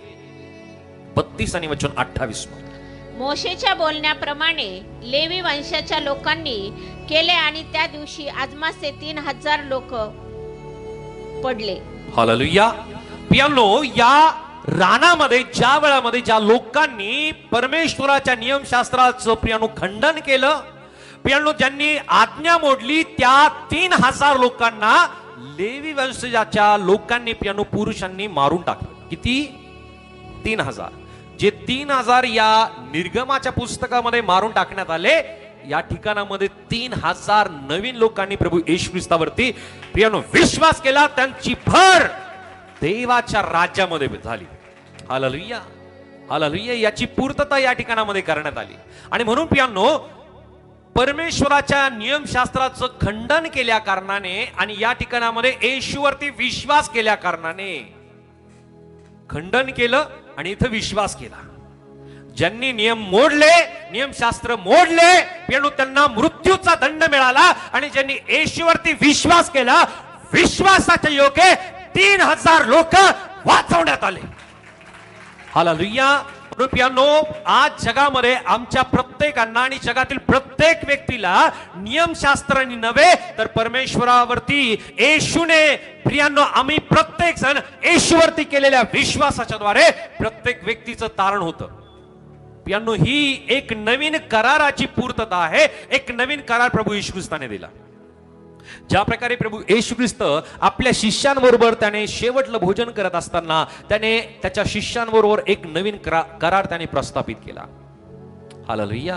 32 आणि वचन 28. मोशेच्या बोलण्याप्रमाणे लेवी वंशाच्या लोकांनी केले आणि त्या दिवशी आजमासे 3000 लोक पडले. हालेलुया. पियानो, या रानामध्ये ज्या वेळामध्ये ज्या लोकांनी परमेश्वराच्या नियमशास्त्राचं पियानो खंडन केलं, पियानो ज्यांनी आज्ञा मोडली, त्या 3000 लोकांना लेवी वंशाच्या लोकांनी पियानो पुरुषांनी मारून टाकलं. किती? 3000. जे 3000 या निर्गमाच्या पुस्तकामध्ये मारून टाकण्यात आले, या ठिकाणामध्ये 3000 नवीन लोकांनी प्रभू येशू ख्रिस्तावरती प्रियानो विश्वास केला. त्यांची भर देवाच्या राज्यामध्ये झाली. हालेलुया. हालेलुया. याची पूर्तता या ठिकाणामध्ये करण्यात आली. आणि म्हणून प्रियांनो, परमेश्वराच्या नियमशास्त्राचं खंडन केल्या कारणाने आणि या ठिकाणामध्ये येशूवरती विश्वास केल्या कारणाने, खंडन केलं आणि इथं विश्वास केला. ज्यांनी नियम मोडले, नियमशास्त्र मोडले, त्यांना मृत्यूचा दंड मिळाला. आणि ज्यांनी येशूवरती विश्वास केला, विश्वासाच्या योगे 3000 लोक वाचवण्यात आले. हालेलुया. प्रियांनो, आज जगामध्ये आमच्या प्रत्येकांना आणि जगातील प्रत्येक व्यक्तीला नियमशास्त्राने नव्हे तर परमेश्वरावरती येशूने, प्रियांनो, आम्ही प्रत्येक जण येशूवरती केलेल्या विश्वासाच्या द्वारे प्रत्येक व्यक्तीचं तारण होतं. प्रियांनो, ही एक नवीन कराराची पूर्तता आहे. एक नवीन करार प्रभू येशू ख्रिस्ताने दिला. ज्या प्रकारे प्रभू येशू ख्रिस्त आपल्या शिष्यांबरोबर त्याने शेवटलं भोजन करत असताना त्याने त्याच्या शिष्यांबरोबर एक नवीन करार त्याने प्रस्थापित केला. हालेलुया.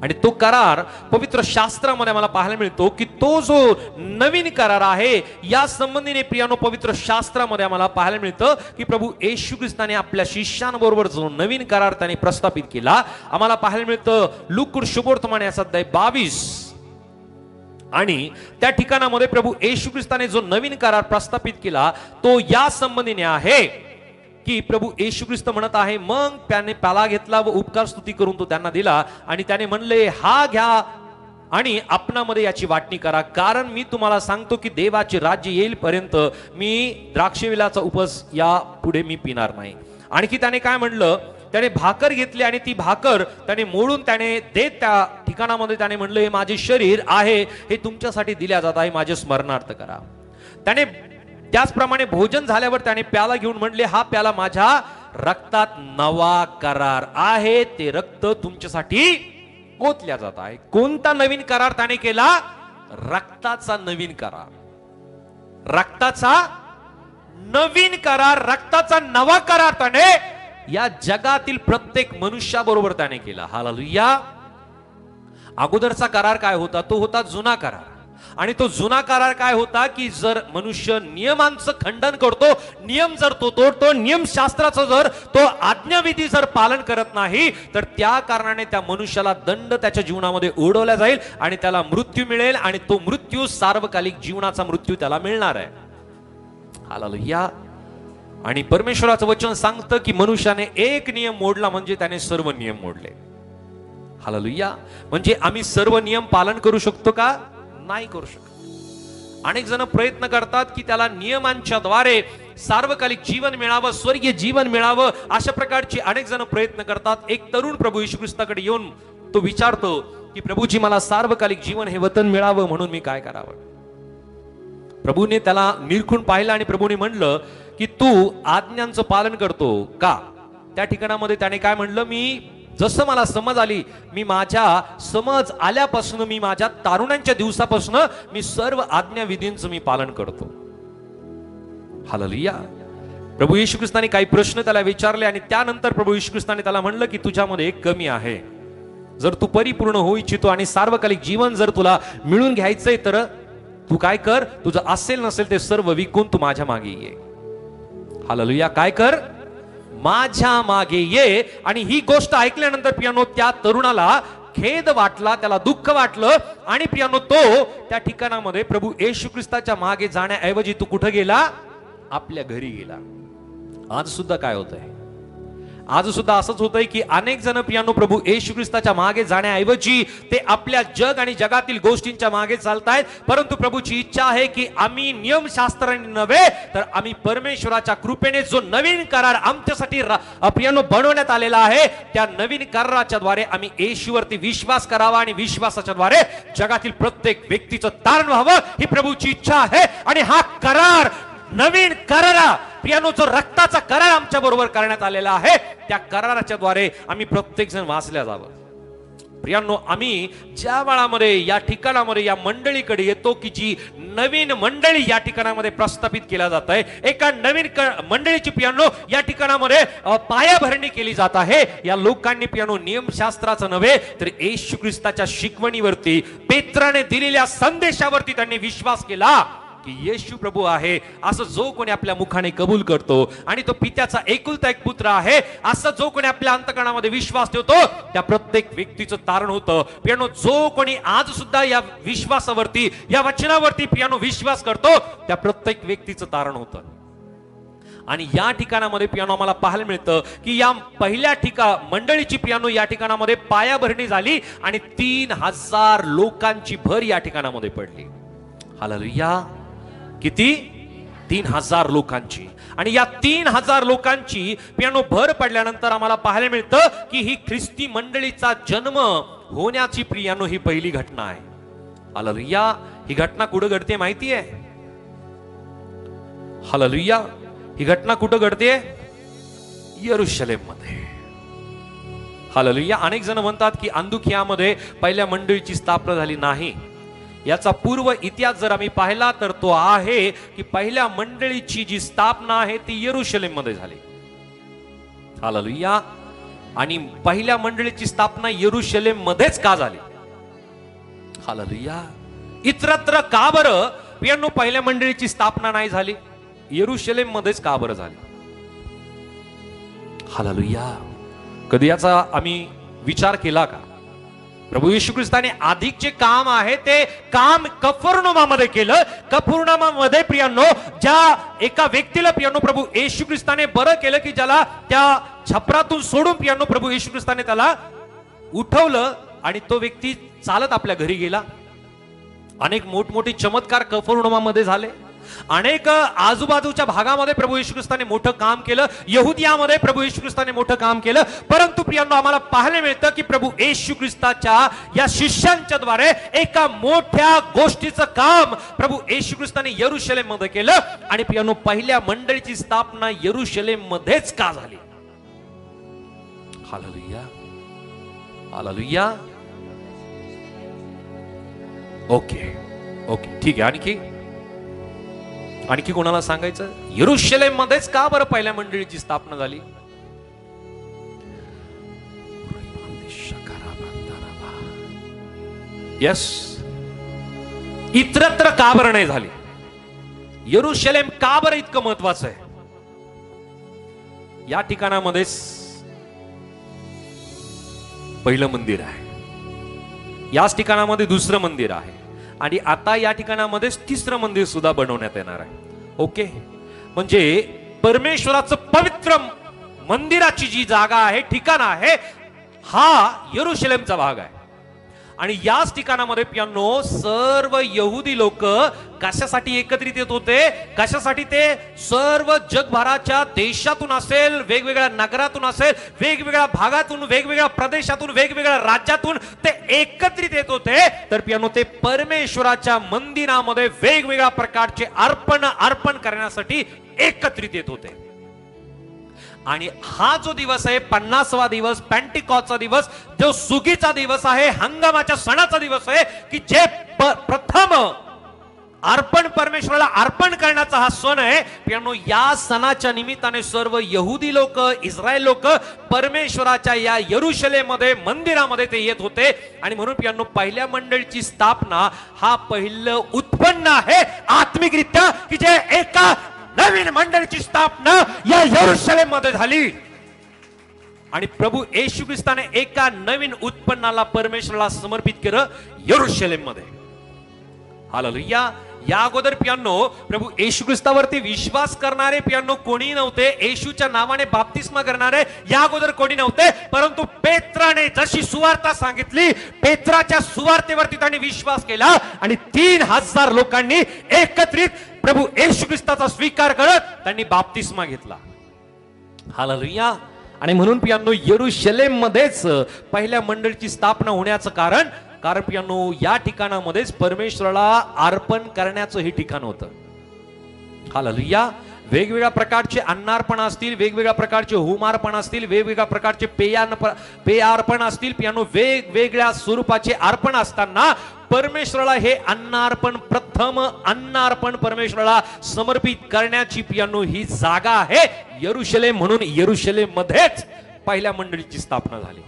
आणि तो करार पवित्र शास्त्रामध्ये मला पाहायला मिळतो की तो जो नवीन करार आहे या संबंधीने प्रियानो पवित्र शास्त्रामध्ये आम्हाला पाहायला मिळतं की प्रभू येशू ख्रिस्ताने आपल्या शिष्यांबरोबर जो नवीन करार त्याने प्रस्थापित केला आम्हाला पाहायला मिळतं. लूका शुभवर्तमान याचा अध्याय 22 आणि त्या ठिकाणामध्ये प्रभू येशू ख्रिस्ताने जो नवीन करार प्रस्थापित केला तो या संबंधीने आहे की प्रभू येशू ख्रिस्त म्हणत आहे, मग त्याने प्याला घेतला व उपकार स्तुती करून तो त्यांना दिला आणि त्याने म्हणले, हा घ्या आणि आपणामध्ये याची वाटणी करा, कारण मी तुम्हाला सांगतो की देवाचे राज्य येईपर्यंत मी द्राक्षवेलाचा उपस या पुढे मी पिणार नाही. आणखी त्याने काय म्हणलं, त्याने भाकर घेतली आणि ती भाकर त्याने मोडून त्याने देत त्या ठिकाणामध्ये त्याने म्हणलं, हे माझे शरीर आहे, हे तुमच्यासाठी दिल्या जात आहे, माझे स्मरणार्थ करा. त्याने त्याचप्रमाणे भोजन झाल्यावर त्याने प्याला घेऊन म्हणले, हा प्याला माझ्या रक्तात नवा करार आहे, ते रक्त तुमच्यासाठी ओतल्या जात आहे. कोणता नवीन करार त्याने केला? रक्ताचा नवीन करार. रक्ताचा नवीन करार, रक्ताचा नवा करार त्याने या जगातील प्रत्येक मनुष्याबरोबर त्याने केला. हालेलुया. अगोदरचा करार काय होता? तो होता जुना करार. आणि तो जुना करार काय होता की जर मनुष्य नियमांचं खंडन करतो, नियम जर तो तोडतो, नियमशास्त्राचं जर तो आज्ञाविधी जर पालन करत नाही, तर त्या कारणाने त्या मनुष्याला दंड त्याच्या जीवनामध्ये ओढवला जाईल आणि त्याला मृत्यू मिळेल आणि तो मृत्यू सार्वकालिक जीवनाचा मृत्यू त्याला मिळणार आहे. हालेलुया. आणि परमेश्वराचं वचन सांगतं की मनुष्याने एक नियम मोडला म्हणजे त्याने सर्व नियम मोडले. हालेलुया. म्हणजे आम्ही सर्व नियम पालन करू शकतो का? नाही करू शकत. अनेक जण प्रयत्न करतात की त्याला नियमांच्या द्वारे सार्वकालिक जीवन मिळावं, स्वर्गीय जीवन मिळावं, अशा प्रकारचे अनेक जण प्रयत्न करतात. एक तरुण प्रभू येशू ख्रिस्ताकडे येऊन तो विचारतो की प्रभूजी मला सार्वकालिक जीवन हे वतन मिळावं म्हणून मी काय करावं? प्रभूने त्याला निरखून पाहिलं आणि प्रभूने म्हणलं की तू आज्ञांचं पालन करतो का? त्या ठिकाणामध्ये त्याने काय म्हणलं, मी जसं मला समज आली, मी माझ्या समज आल्यापासून, मी माझ्या तारुण्यांच्या दिवसापासून मी सर्व आज्ञाविधींचं मी पालन करतो. हालेलुया. प्रभू येशू ख्रिस्ताने काही प्रश्न त्याला विचारले आणि त्यानंतर प्रभू येशू ख्रिस्ताने त्याला म्हणलं की तुझ्यामध्ये एक कमी आहे. जर तू परिपूर्ण होऊ इच्छितो आणि सार्वकालिक जीवन जर तुला मिळून घ्यायचंय तर तू काय कर, तुझं असेल नसेल ते सर्व विकून तू माझ्या मागे ये. हालेलुया. काय कर? माझ्या मागे ये. आणि ही गोष्ट ऐकल्यानंतर पियानो त्या तरुणाला खेद वाटला, त्याला दुःख वाटलं आणि पियानो तो त्या ठिकाणामध्ये प्रभू येशू ख्रिस्ताच्या मागे जाण्याऐवजी तू कुठं गेला? आपल्या घरी गेला. आज सुद्धा काय होतंय? आज सुद्धा असंच होतंय की अनेक जण पियानो प्रभू येशू ख्रिस्ताच्या मागे जाण्याऐवजी ते आपल्या जग आणि जगातील गोष्टींच्या मागे चालतायत. परंतु प्रभूची इच्छा आहे की आम्ही नियमशास्त्राने नव्हे तर आम्ही परमेश्वराच्या कृपेने जो नवीन करार आमच्यासाठी पियानो बनवण्यात आलेला आहे, त्या नवीन कराराच्या द्वारे आम्ही येशूवरती विश्वास करावा आणि विश्वासाच्या द्वारे जगातील प्रत्येक व्यक्तीचं तारण व्हावं, ही प्रभूची इच्छा आहे. आणि हा करार, नवीन करार, पियानो जो रक्ताचा करार आमच्या बरोबर करण्यात आलेला आहे, त्या कराराच्या द्वारे आम्ही प्रत्येक जण वाचल्या जावं. प्रियांनो, आम्ही ज्या वेळामध्ये या ठिकाणामध्ये या मंडळीकडे येतो की जी नवीन मंडळी या ठिकाणामध्ये प्रस्थापित केल्या जात आहे, एका नवीन मंडळीची पियानो या ठिकाणामध्ये पायाभरणी केली जात आहे. या लोकांनी पियानो नियमशास्त्राचं नव्हे तर येशू ख्रिस्ताच्या शिकवणीवरती, पेत्राने दिलेल्या संदेशावरती त्यांनी विश्वास केला की येशू प्रभू आहे असं जो कोणी आपल्या मुखाने कबूल करतो आणि तो पित्याचा एकुलता एक पुत्र आहे असं जो कोणी आपल्या अंतःकरणामध्ये विश्वास ठेवतो, त्या प्रत्येक व्यक्तीचं तारण होतं. पियानो, जो कोणी आज सुद्धा या विश्वासावरती, या वचनावरती पियानो विश्वास करतो, त्या प्रत्येक व्यक्तीचं तारण होतं. आणि या ठिकाणामध्ये पियानो आम्हाला पाहायला मिळतं की या पहिल्या मंडळीची पियानो या ठिकाणामध्ये पायाभरणी झाली आणि 3000 लोकांची भर या ठिकाणामध्ये पडली. हालेलुया. किती? 3000 लोकांची. आणि या 3000 लोकांची पियानो भर पडल्यानंतर आम्हाला पाहायला मिळतं की ही ख्रिस्ती मंडळीचा जन्म होण्याची पियानो ही पहिली घटना आहे. हालेलुया. ही घटना कुठं घडते माहिती आहे? हालेलुया. ही घटना कुठं घडते? यरूशलेम मध्ये. हालेलुया. अनेक जण म्हणतात की अंदुखियामध्ये पहिल्या मंडळीची स्थापना झाली. नाही. याचा पूर्व इतिहास जर आम्ही पाहिला तर तो आहे की पहिल्या मंडळीची जी स्थापना आहे ती यरूशलेम मध्ये झाली. हालेलुया. आणि पहिल्या मंडळीची स्थापना यरूशलेम मध्येच का झाली? हालेलुया. इतरत्र का बरं पियानो पहिल्या मंडळीची स्थापना नाही झाली? यरूशलेम मध्येच का बरं झाली? हालेलुया. कधी याचा आम्ही विचार केला का? प्रभू येशू ख्रिस्ताने अधिक जे काम आहे ते काम कफरनहूमामध्ये केलं. कफरनहूमामध्ये प्रियांनो ज्या एका व्यक्तीला प्रियांनो प्रभू येशू ख्रिस्ताने बरं केलं की ज्याला त्या छपरातून सोडून प्रियांनो प्रभू येशू ख्रिस्ताने त्याला उठवलं आणि तो व्यक्ती चालत आपल्या घरी गेला. अनेक मोठमोठे चमत्कार कफरनहूमामध्ये झाले. अनेक आजूबाजूच्या भागामध्ये प्रभू येशू ख्रिस्ताने मोठं काम केलं. यहुदियामध्ये प्रभू येशू ख्रिस्ताने मोठं काम केलं. परंतु प्रियांनो आम्हाला पाहायला मिळतं की प्रभू येशू ख्रिस्ताच्या या शिष्यांच्या द्वारे एका मोठ्या गोष्टीचं काम प्रभू येशू ख्रिस्ताने यरूशलेम मध्ये केलं. आणि प्रियांनो पहिल्या मंडळीची स्थापना यरूशलेम मध्येच का झाली? हालेलुया. हालेलुया. ओके ओके ठीक आहे. आणखी कोणाला सांगायचं? यरूशलेम मध्येच का बरं पहिल्या मंडळीची स्थापना झाली? यस. इतरत्र का बरं नाही झाली? यरूशलेम का बरं इतकं महत्वाचं आहे? या ठिकाणामध्ये पहिलं मंदिर आहे, याच ठिकाणामध्ये दुसरं मंदिर आहे, आणि आता या ठिकाणामध्ये तिसरं मंदिर सुद्धा बनवण्यात येणार आहे. ओके, म्हणजे परमेश्वराचं पवित्र मंदिराची जी जागा आहे, ठिकाण आहे, हा यरूशलेमचा भाग आहे. आणि याच ठिकाणामध्ये प्रियांनो सर्व यहुदी लोक कशासाठी एकत्रित येत होते? कशासाठी? ते सर्व जगभराच्या देशातून असेल, वेगवेगळ्या नगरातून असेल, वेगवेगळ्या भागातून, वेगवेगळ्या प्रदेशातून, वेगवेगळ्या राज्यातून ते एकत्रित येत होते. तर प्रियांनो ते परमेश्वराच्या मंदिरामध्ये वेगवेगळ्या प्रकारचे अर्पण करण्यासाठी एकत्रित येत होते. आणि हा जो दिवस आहे 50वा दिवस, पेंटिकॉस्टचा दिवस, जो सुगीचा दिवस आहे, हंगामाच्या सणाचा दिवस आहे, की जे प्रथम अर्पण परमेश्वराला अर्पण करण्याचा हा सण आहे. प्रियांनो या सणाच्या निमित्ताने सर्व यहुदी लोक, इस्रायल लोक परमेश्वराच्या या यरूशलेममध्ये मंदिरामध्ये ते येत होते. आणि म्हणून प्रियांनो पहिल्या मंडळीची स्थापना हा पहिलं उत्पन्न आहे आत्मिकरित्या, की जे एका नवीन मंडळीची स्थापना या यरूशलेम मध्ये झाली. आणि प्रभू येशू ख्रिस्ताने एका नवीन उत्पन्नाला परमेश्वराला समर्पित केलं यरूशलेम मध्ये. हालेलुया. या अगोदर प्रियांनो प्रभू येशू ख्रिस्तावरती विश्वास करणारे प्रियांनो कोणी नव्हते. येशूच्या नावाने बाप्तिस्मा करणारे या अगोदर कोणी नव्हते. परंतु पेत्राने जशी सुवार्ता सांगितली, पेत्राच्या सुवार्तेवरती त्यांनी विश्वास केला आणि 3000 लोकांनी एकत्रित प्रभू येशू ख्रिस्ताचा स्वीकार करत त्यांनी बाप्तिस्मा घेतला. हालेलुया. आणि म्हणून प्रियांनो यरूशलेम मध्येच पहिल्या मंडळीची स्थापना होण्याचं कारण प्रियांनो या ठिकाणामध्येच परमेश्वराला अर्पण करण्याचं हे ठिकाण होतं. हालेलुया. वेगवेगळ्या प्रकारचे अन्नार्पण असतील, वेगवेगळ्या प्रकारचे होमार्पण असतील, वेगवेगळ्या प्रकारचे पेयार्पण असतील, प्रियांनो वेगवेगळ्या स्वरूपाचे अर्पण असताना परमेश्वराला हे प्रथम अन्नार्पण परमेश्वराला समर्पित करण्याची प्रियांनो ही जागा आहे यरूशलेम. म्हणून यरूशलेम मध्येच पहिल्या मंडळीची स्थापना झाली.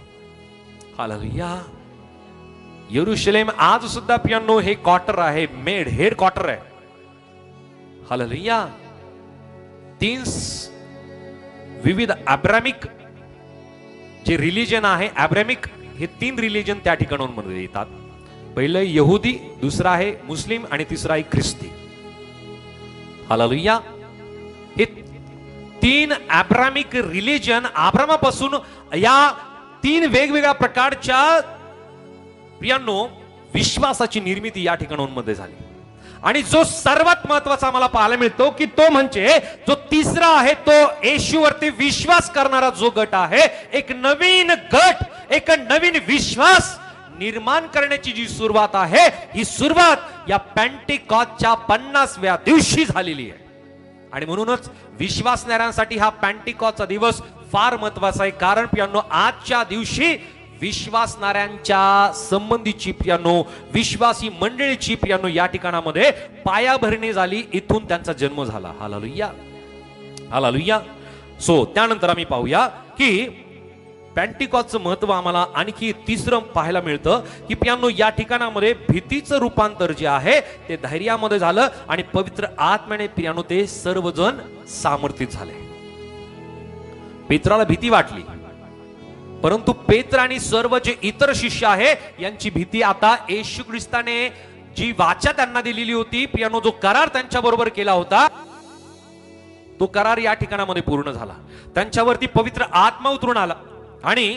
हालेलुया. यरूशलेम आज सुद्धा प्रियांनो हे क्वार्टर आहे, हेड क्वार्टर आहे. हालेलुया. 3 विविध अब्रामिक जे रिलीजन आहे, अब्रामिक हे 3 रिलीजन त्या ठिकाणांमध्ये येतात. पहिलं यहुदी, दुसरा आहे मुस्लिम आणि तिसरा आहे ख्रिस्ती. हालेलुया. हे 3 अब्रामिक रिलीजन अब्रामापासून या 3 वेगवेगळ्या प्रकारच्या प्रियांनो विश्वासाची निर्मिती या ठिकाणांमध्ये झाली. आणि जो सर्वात महत्वाचा आम्हाला पाहायला मिळतो की तो म्हणजे जो तिसरा आहे, तो येशूवरती विश्वास करणारा जो गट आहे, एक नवीन गट, एक नवीन विश्वास निर्माण करण्याची जी सुरुवात आहे, ही सुरुवात या पेंटिकॉस्टच्या 50व्या दिवशी झालेली आहे. आणि म्हणूनच विश्वासणाऱ्यांसाठी हा पेंटिकॉस्टचा दिवस फार महत्वाचा आहे. कारण प्रियांनो आजच्या दिवशी विश्वासणाऱ्यांच्या संबंधीची प्रियांनो, विश्वासी मंडळीची प्रियांनो या ठिकाणामध्ये पायाभरणी झाली. इथून त्यांचा जन्म झाला. हालेलुया. हालेलुया. सो त्यानंतर आम्ही पाहूया की पेंटिकॉस्टचं महत्व आम्हाला आणखी तिसरं पाहायला मिळतं की प्रियांनो या ठिकाणामध्ये भीतीचं रूपांतर जे आहे ते धैर्यामध्ये झालं आणि पवित्र आत्म्याने प्रियांनो ते सर्वजण समर्पित झाले. पेत्राला भीती वाटली, परंतु पेत्र आणि सर्व जे इतर शिष्य आहे यांची भीती आता येशू ख्रिस्ताने जी वाचा त्यांना दिलेली होती, प्रियांनो जो करार त्यांच्या बरोबर केला होता, तो करार या ठिकाणामध्ये पूर्ण झाला. त्यांच्यावरती पवित्र आत्मा उतरून आला. आणि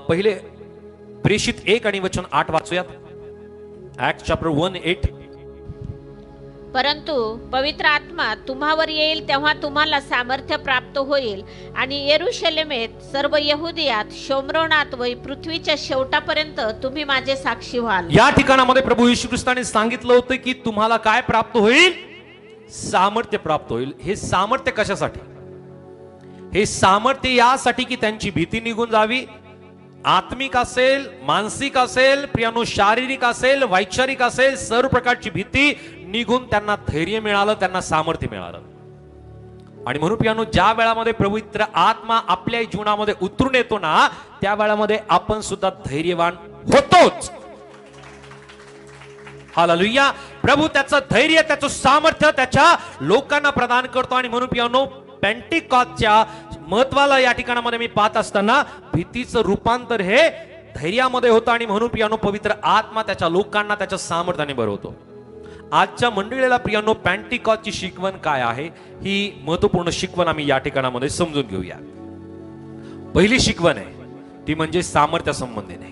पहिले प्रेषित 1 आणि वचन 8 वाचूयात. Act chapter 1:8. परंतु पवित्र आत्मा तुम्हावर येईल तेव्हा तुम्हाला सामर्थ्य प्राप्त होईल आणि यरूशलेमेत, सर्व यहुदियात, शोम्रोनात व पृथ्वीच्या शेवटापर्यंत तुम्ही माझे साक्षी व्हाल. या ठिकाणामध्ये प्रभू येशू ख्रिस्ताने सांगितलं होतं की तुम्हाला काय प्राप्त होईल? सामर्थ्य प्राप्त होईल. हे सामर्थ्य कशासाठी? हे सामर्थ्य यासाठी की त्यांची भीती निघून जावी. आत्मिक असेल, मानसिक असेल, प्रियांनो शारीरिक असेल, वैचारिक असेल, सर्व प्रकारची भीती निघून त्यांना धैर्य मिळालं, त्यांना सामर्थ्य मिळालं. आणि म्हणून प्रियांनो ज्या वेळामध्ये पवित्र आत्मा आपल्या जीवनामध्ये उतरून येतो ना, त्या वेळामध्ये आपण सुद्धा धैर्यवान होतोच. हालेलुया. प्रभू त्याचं धैर्य, त्याचं सामर्थ्य त्याच्या लोकांना प्रदान करतो. आणि म्हणून पियानो पेंटिकॉस्टच्या महत्वाला या ठिकाणामध्ये मी पाहत असताना भीतीचं रूपांतर हे धैर्यामध्ये होतं. आणि म्हणून पियानो पवित्र आत्मा त्याच्या लोकांना त्याच्या सामर्थ्याने भरवतो. आजच्या मंडळीला प्रियानो पेंटिकॉस्टची शिकवण काय आहे ही महत्वपूर्ण शिकवण आम्ही या ठिकाणामध्ये समजून घेऊया. पहिली शिकवण आहे ती म्हणजे सामर्थ्य संबंधीने.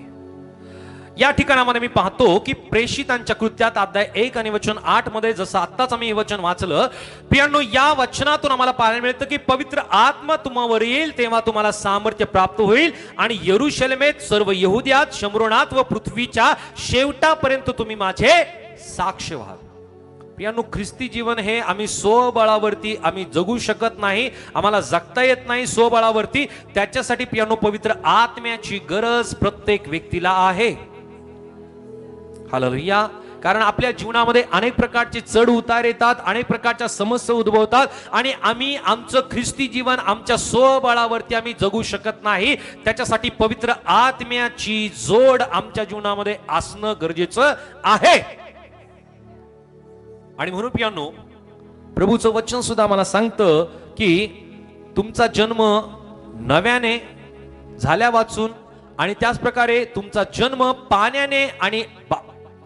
या ठिकाणामध्ये मी पाहतो की प्रेषितांच्या कृत्यात अध्याय 1 आणि वचन 8 मध्ये जसं आत्ताच आम्ही हे वचन वाचलं, प्रियांनो या वचनातून आम्हाला पाहायला मिळतं की पवित्र आत्मा तुम्हावर येईल तेव्हा तुम्हाला सामर्थ्य प्राप्त होईल आणि यरूशलेमेत, सर्व यहुदियात, शमरोनात व पृथ्वीच्या शेवटापर्यंत तुम्ही माझे साक्ष व्हाल. प्रियांनो ख्रिस्ती जीवन हे आम्ही स्वबळावरती आम्ही जगू शकत नाही, आम्हाला जगता येत नाही स्वबळावरती. त्याच्यासाठी प्रियांनो पवित्र आत्म्याची गरज प्रत्येक व्यक्तीला आहे. हालेलुया. कारण आपल्या जीवनामध्ये अनेक प्रकारचे चढ उतार येतात, अनेक प्रकारच्या समस्या उद्भवतात आणि आम्ही आमचं ख्रिस्ती जीवन आमच्या स्वबळावरती आम्ही जगू शकत नाही. त्याच्यासाठी पवित्र आत्म्याची जोड आमच्या जीवनामध्ये असणं गरजेचं आहे. आणि म्हणून प्रियांनो प्रभूचं वचन सुद्धा मला सांगतं की तुमचा जन्म नव्याने झाल्या वाचून आणि त्याच प्रकारे तुमचा जन्म पाण्याने आणि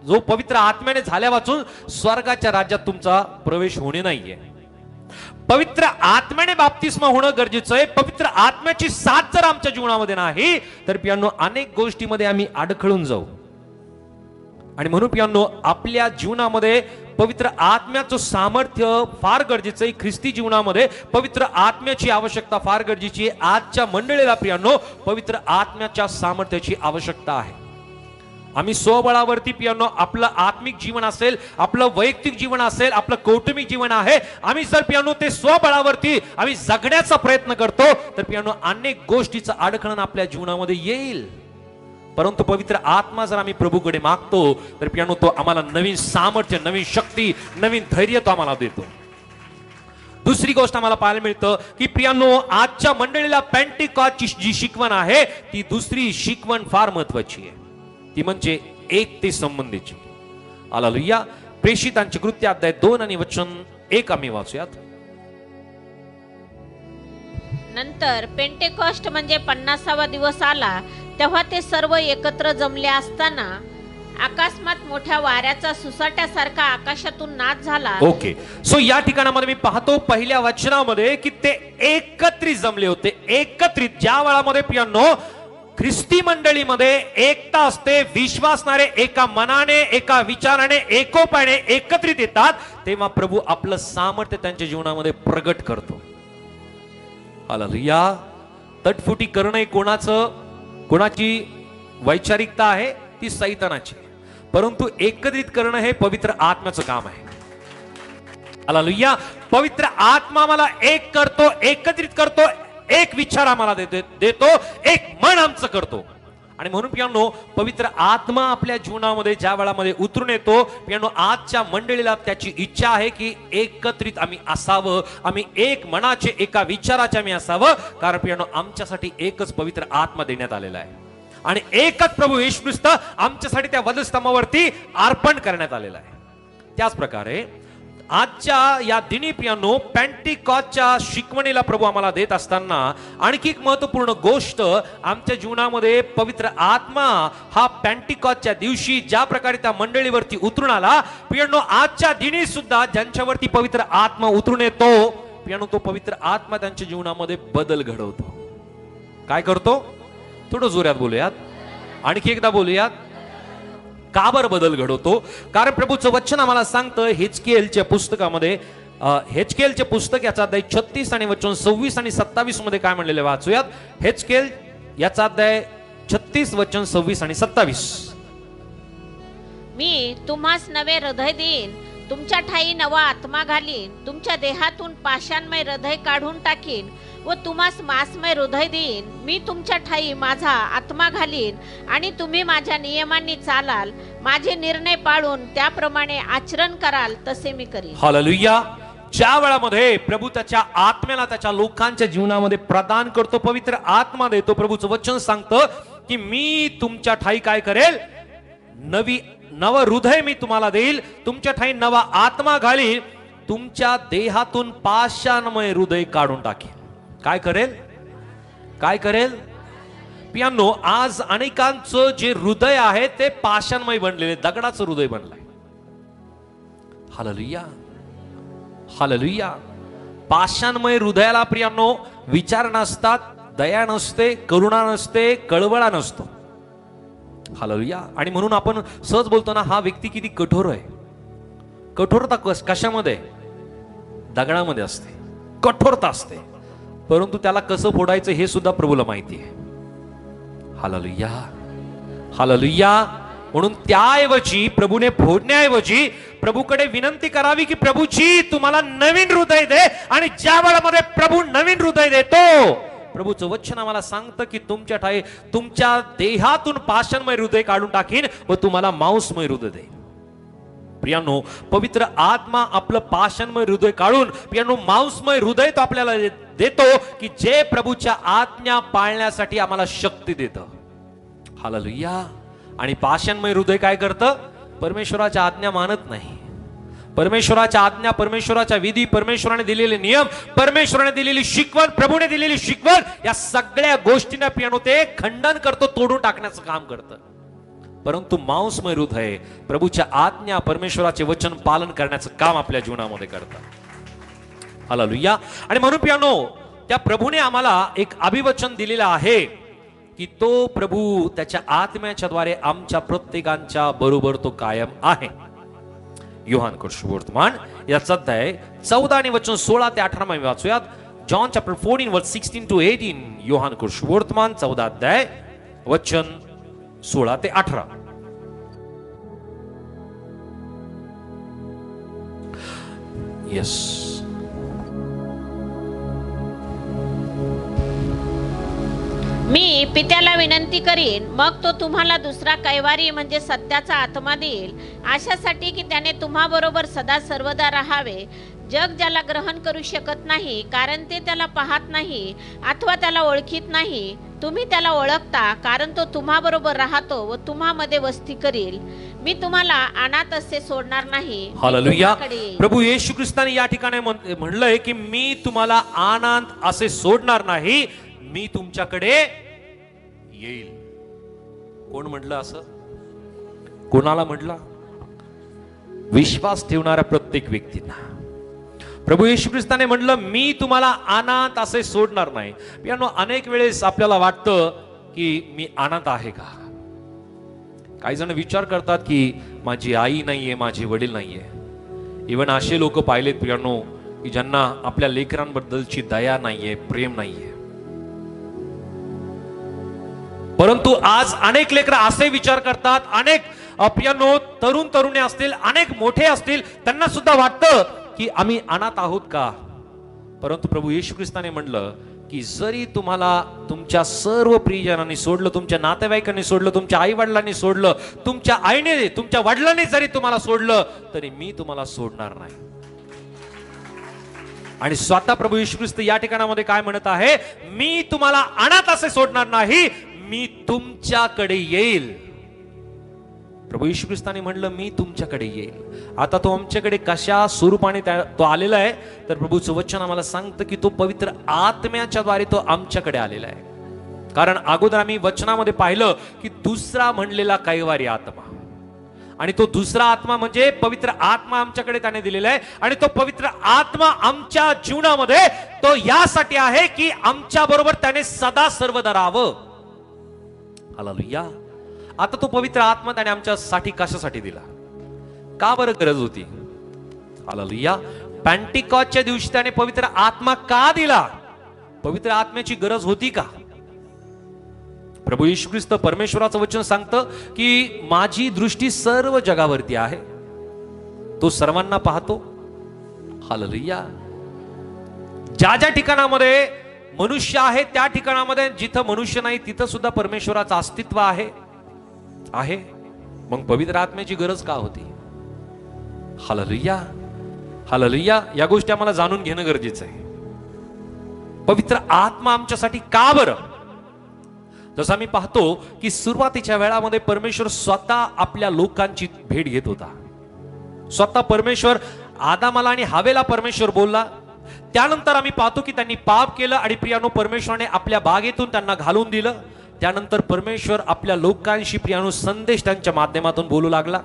जो पवित्र आत्म्याने झाल्या वाचून स्वर्गाच्या राज्यात तुमचा प्रवेश होणे नाहीये. पवित्र आत्म्याने बाप्तिस्मा होणं गरजेचं आहे. पवित्र आत्म्याची साथ जर आमच्या जीवनामध्ये नाही तर प्रियांनो अनेक गोष्टीमध्ये आम्ही अडखळून जाऊ. आणि म्हणून प्रियांनो आपल्या जीवनामध्ये पवित्र आत्म्याचं सामर्थ्य फार गरजेचं आहे. ख्रिस्ती जीवनामध्ये पवित्र आत्म्याची आवश्यकता फार गरजेची आहे. आजच्या मंडळीला प्रियांनो पवित्र आत्म्याच्या सामर्थ्याची आवश्यकता आहे. आम्ही स्वबळावरती प्रियांनो आपलं आत्मिक जीवन असेल, आपलं वैयक्तिक जीवन असेल, आपलं कौटुंबिक जीवन आहे, आम्ही जर प्रियांनो ते स्वबळावरती आम्ही जगण्याचा प्रयत्न करतो तर प्रियांनो अनेक गोष्टीचं अडखळण आपल्या जीवनामध्ये येईल. परंतु पवित्र आत्मा जर आम्ही प्रभूकडे मागतो तर प्रियांनो तो आम्हाला नवीन सामर्थ्य, नवीन शक्ती, नवीन धैर्य तो आम्हाला देतो. दुसरी गोष्ट आम्हाला पाहायला मिळतं की प्रियांनो आजच्या मंडळीला पेंटिकॉस्टची जी शिकवण आहे ती दुसरी शिकवण फार महत्वाची आहे. ती म्हणजे एकते संबंधीची. हालेलुया. प्रेषितांचे कृत्य अध्याय 2 आणि वचन 1 आम्ही वाचूयात. नंतर पेंटेकॉस्ट म्हणजे 50वा दिवस आला तेव्हा ते सर्व एकत्र जमले असताना अकस्मात मोठ्या वाऱ्याचा सुसाट्यासारखा आकाशातून नाद झाला. ओके. सो या ठिकाणामध्ये मी पाहतो पहिल्या वचनामध्ये की ते एकत्रित जमले होते. एकत्रित ज्या वेळामध्ये प्रियांनो ख्रिस्ती मंडळीमध्ये एकता असते, विश्वासणारे एका मनाने, एका विचाराने, एकोपाने एकत्रित येतात तेव्हा प्रभू आपलं सामर्थ्य त्यांच्या जीवनामध्ये प्रगट करतो. हालेलुया. तटफुटी करणं कोणाची वैचारिकता आहे ती सैतानाची, परंतु एकत्रित करणं हे पवित्र आत्म्याचं काम आहे. हालेलुया. पवित्र आत्मा मला एक करतो, एकत्रित करतो, एक विचार आम्हाला देतो, एक मन आमचं करतो. आणि म्हणून प्रियांनो पवित्र आत्मा आपल्या जीवनामध्ये ज्या वेळामध्ये उतरून येतो प्रियांनो आजच्या मंडळीला त्याची इच्छा आहे की एकत्रित आम्ही असावं, आम्ही एक मनाचे, एका विचाराचे आम्ही असावं. कारण प्रियांनो आमच्यासाठी एकच पवित्र आत्मा देण्यात आलेला आहे आणि एकच प्रभू येशू ख्रिस्त आमच्यासाठी त्या वधस्तंभावरती अर्पण करण्यात आलेला आहे. त्याच प्रकारे आजच्या या दिनी प्रियांनो पेंटिकॉस्टच्या शिकवणीला प्रभू आम्हाला देत असताना आणखी एक महत्वपूर्ण गोष्ट आमच्या जीवनामध्ये पवित्र आत्मा हा पेंटिकॉस्टच्या दिवशी ज्या प्रकारे त्या मंडळीवरती उतरून आला प्रियांनो आजच्या दिनी सुद्धा ज्यांच्यावरती पवित्र आत्मा उतरून येतो प्रियांनो तो पवित्र आत्मा त्यांच्या जीवनामध्ये बदल घडवतो. काय करतो? थोडं जोरात बोलूयात, आणखी एकदा बोलूयात. का बरं बदल घडवतो? कारण प्रभूचं वचन आम्हाला सांगतं हेजकेलच्या पुस्तकामध्ये, हेजकेलचे पुस्तक याचा अध्याय 36 आणि वचन 26 आणि 27 मध्ये काय म्हणलेले वाचूयात. हेजकेल याचा अध्याय 36 वचन 26 आणि 27. मी तुम्हास नवे हृदय देईन, तुमच्या ठाई नवा आत्मा घालीन, तुमच्या देहातून पाषाणमय हृदय काढून टाकीन व तुम्हास मांसमय हृदय देईन. मी तुमच्या ठाई माझा आत्मा घालीन आणि तुम्ही माझ्या नियमांनी चालाल, माझे निर्णय पाळून त्याप्रमाणे आचरण कराल तसे मी करीन. हालेलुया. ज्या वेळामध्ये प्रभू त्याच्या आत्म्याला त्याच्या लोकांच्या जीवनामध्ये प्रदान करतो, पवित्र आत्मा देतो, प्रभूचं वचन सांगतं की मी तुमच्या ठाई काय करेल? नवी नवं हृदय मी तुम्हाला देईल, तुमच्या ठाई नवा आत्मा घालील, तुमच्या देहातून पाषाणमय हृदय काढून टाकेल. काय करेल? काय करेल? पियांनो, आज अनेकांचं जे हृदय आहे ते पाषाणमय बनलेले, दगडाचं हृदय बनलंय. Hallelujah, hallelujah. पाषाणमय हृदयाला प्रियांनो विचार नसतात, दया नसते, करुणा नसते, कळवळा नसतो. हालेलुया. आणि म्हणून आपण सहज बोलतो ना, हा व्यक्ती किती कठोर आहे. कठोरता कशामध्ये? दगडामध्ये असते, कठोरता असते. परंतु त्याला कसं फोडायचं हे सुद्धा प्रभूला माहिती आहे. Hallelujah, hallelujah. म्हणून त्याऐवजी प्रभूने फोडण्याऐवजी प्रभूकडे विनंती करावी की प्रभूजी तुम्हाला नवीन हृदय दे. आणि ज्या वेळामध्ये प्रभू नवीन हृदय देतो, प्रभूचं वचन आम्हाला सांगतं की तुमच्या ठाई तुमच्या देहातून पाषाणमय हृदय काढून टाकीन व तुम्हाला मांसमय हृदय देईन. प्रियांनो, पवित्र आत्मा आपलं पाषाणमय हृदय काढून प्रियांनो मांसमय हृदय तो आपल्याला देतो की जे प्रभूच्या आज्ञा पाळण्यासाठी आम्हाला शक्ती देतं. हालेलुया. आणि पाषाणमय हृदय काय करतं? परमेश्वराच्या आज्ञा मानत नाही. परमेश्वराच्या आज्ञा, परमेश्वराच्या विधी, परमेश्वराने दिलेले नियम, परमेश्वराने दिलेली शिकवण, प्रभूने दिलेली शिकवण, या सगळ्या गोष्टींना पियानो ते खंडन करतो, तोडून टाकण्याचं काम करतं. परंतु मांसमय हृदय प्रभूच्या आज्ञा, परमेश्वराचे वचन पालन करण्याचं काम आपल्या जीवनामध्ये करतात. हालेलुया. आणि म्हणून पियानो त्या प्रभूने आम्हाला एक अभिवचन दिलेलं आहे की तो प्रभू त्याच्या आत्म्याच्या द्वारे आमच्या प्रत्येकांच्या बरोबर तो कायम आहे. योहान शुभवर्तमान याचा अध्याय 14 आणि वचन 16 ते 18 मध्ये वाचूयात. जॉन चॅप्टर 14 वर्स 16 to 18. योहान शुभवर्तमान 14 अध्याय वचन 16 ते 18. येस. मी पित्याला विनंती करीन, मग तो तुम्हाला दुसरा कैवारी म्हणजे सत्याचा आत्मा देईल, अशासाठी की त्याने तुम्हाबरोबर सदा सर्वदा राहावे. जग ज्याला ग्रहण करू शकत नाही, कारण ते त्याला पाहत नाही अथवा त्याला ओळखीत नाही. तुम्ही त्याला ओळखता, कारण तो तुम्हाबरोबर राहतो व तुम्हामध्ये वस्ती करील. मी तुम्हाला अनाथ असे सोडणार नाही. हालेलुया. प्रभू येशू ख्रिस्ताने या ठिकाणी म्हणलंय की मी तुम्हाला अनाथ असे सोडणार नाही, मी तुमच्याकडे येईल. कोण म्हटलं असं? कोणाला म्हटलं? विश्वास ठेवणाऱ्या प्रत्येक व्यक्तींना प्रभू येशू ख्रिस्ताने म्हटलं मी तुम्हाला अनाथ असे सोडणार नाही. पियानो, अनेक वेळेस आपल्याला वाटतं की मी अनाथ आहे का? काही जण विचार करतात की माझी आई नाहीये, माझे वडील नाहीये. इव्हन असे लोक पाहिलेत पियानो की ज्यांना आपल्या लेकरांबद्दलची दया नाहीये, प्रेम नाहीये. परंतु आज अनेक लेकरं असे विचार करतात, अनेक पियानो तरुण तरुणी असतील, अनेक मोठे असतील, त्यांना सुद्धा वाटतं की आम्ही अनाथ आहोत का? परंतु प्रभू येशू ख्रिस्ताने म्हणलं की जरी तुम्हाला तुमच्या सर्व प्रियजनांनी सोडलं, तुमच्या नातेवाईकांनी सोडलं, तुमच्या आई वडिलांनी सोडलं, तुमच्या आईने, तुमच्या वडिलांनी जरी तुम्हाला सोडलं, तरी मी तुम्हाला सोडणार नाही. आणि स्वतः प्रभू येशू ख्रिस्त या ठिकाणामध्ये काय म्हणत आहे? मी तुम्हाला अनाथ असे सोडणार नाही, मी तुमच्याकडे येईल. प्रभू येशू ख्रिस्ताने म्हणलं मी तुमच्याकडे येईल. आता तो आमच्याकडे कशा स्वरूपाने तो आलेला आहे? तर प्रभूचं वचन आम्हाला सांगतं की तो पवित्र आत्म्याच्या द्वारे तो आमच्याकडे आलेला आहे. कारण अगोदर आम्ही वचनामध्ये पाहिलं की दुसरा म्हणलेला कैवारी आत्मा, आणि तो दुसरा आत्मा म्हणजे पवित्र आत्मा आमच्याकडे त्याने दिलेला आहे. आणि तो पवित्र आत्मा आमच्या जीवनामध्ये तो यासाठी आहे की आमच्या बरोबर त्याने सदा सर्वदा राहावं. हालेलुया. आता तो पवित्र आत्मा त्याने आमच्यासाठी कशासाठी दिला? का बरं गरज होती? हालेलुया. पेंटिकॉस्टच्या दिवशी त्याने पवित्र आत्मा का दिला? पवित्र आत्म्याची गरज होती का? प्रभू येशू ख्रिस्त परमेश्वराचं वचन सांगतं की माझी दृष्टी सर्व जगावरती आहे, तो सर्वांना पाहतो. हालेलुया. ज्या ज्या ठिकाणामध्ये मनुष्य आहे त्या ठिकाणामध्ये, जिथं मनुष्य नाही तिथं सुद्धा परमेश्वराचं अस्तित्व आहे. मग पवित्र आत्म्याची गरज का होती? Hallelujah, hallelujah. या गोष्टी आम्हाला जाणून घेणं गरजेचं आहे. पवित्र आत्मा आमच्यासाठी का बरं? जसं आम्ही पाहतो की सुरुवातीच्या वेळामध्ये परमेश्वर स्वतः आपल्या लोकांची भेट घेत होता. स्वतः परमेश्वर आदामाला आणि हवेला परमेश्वर बोलला. त्यानंतर आम्ही पाहतो की त्यांनी पाप केलं आणि प्रियानो परमेश्वराने आपल्या बागेतून त्यांना घालून दिलं. त्यानंतर परमेश्वर आपल्या लोकांशी प्रियानो संदेश त्यांच्या माध्यमातून बोलू लागला.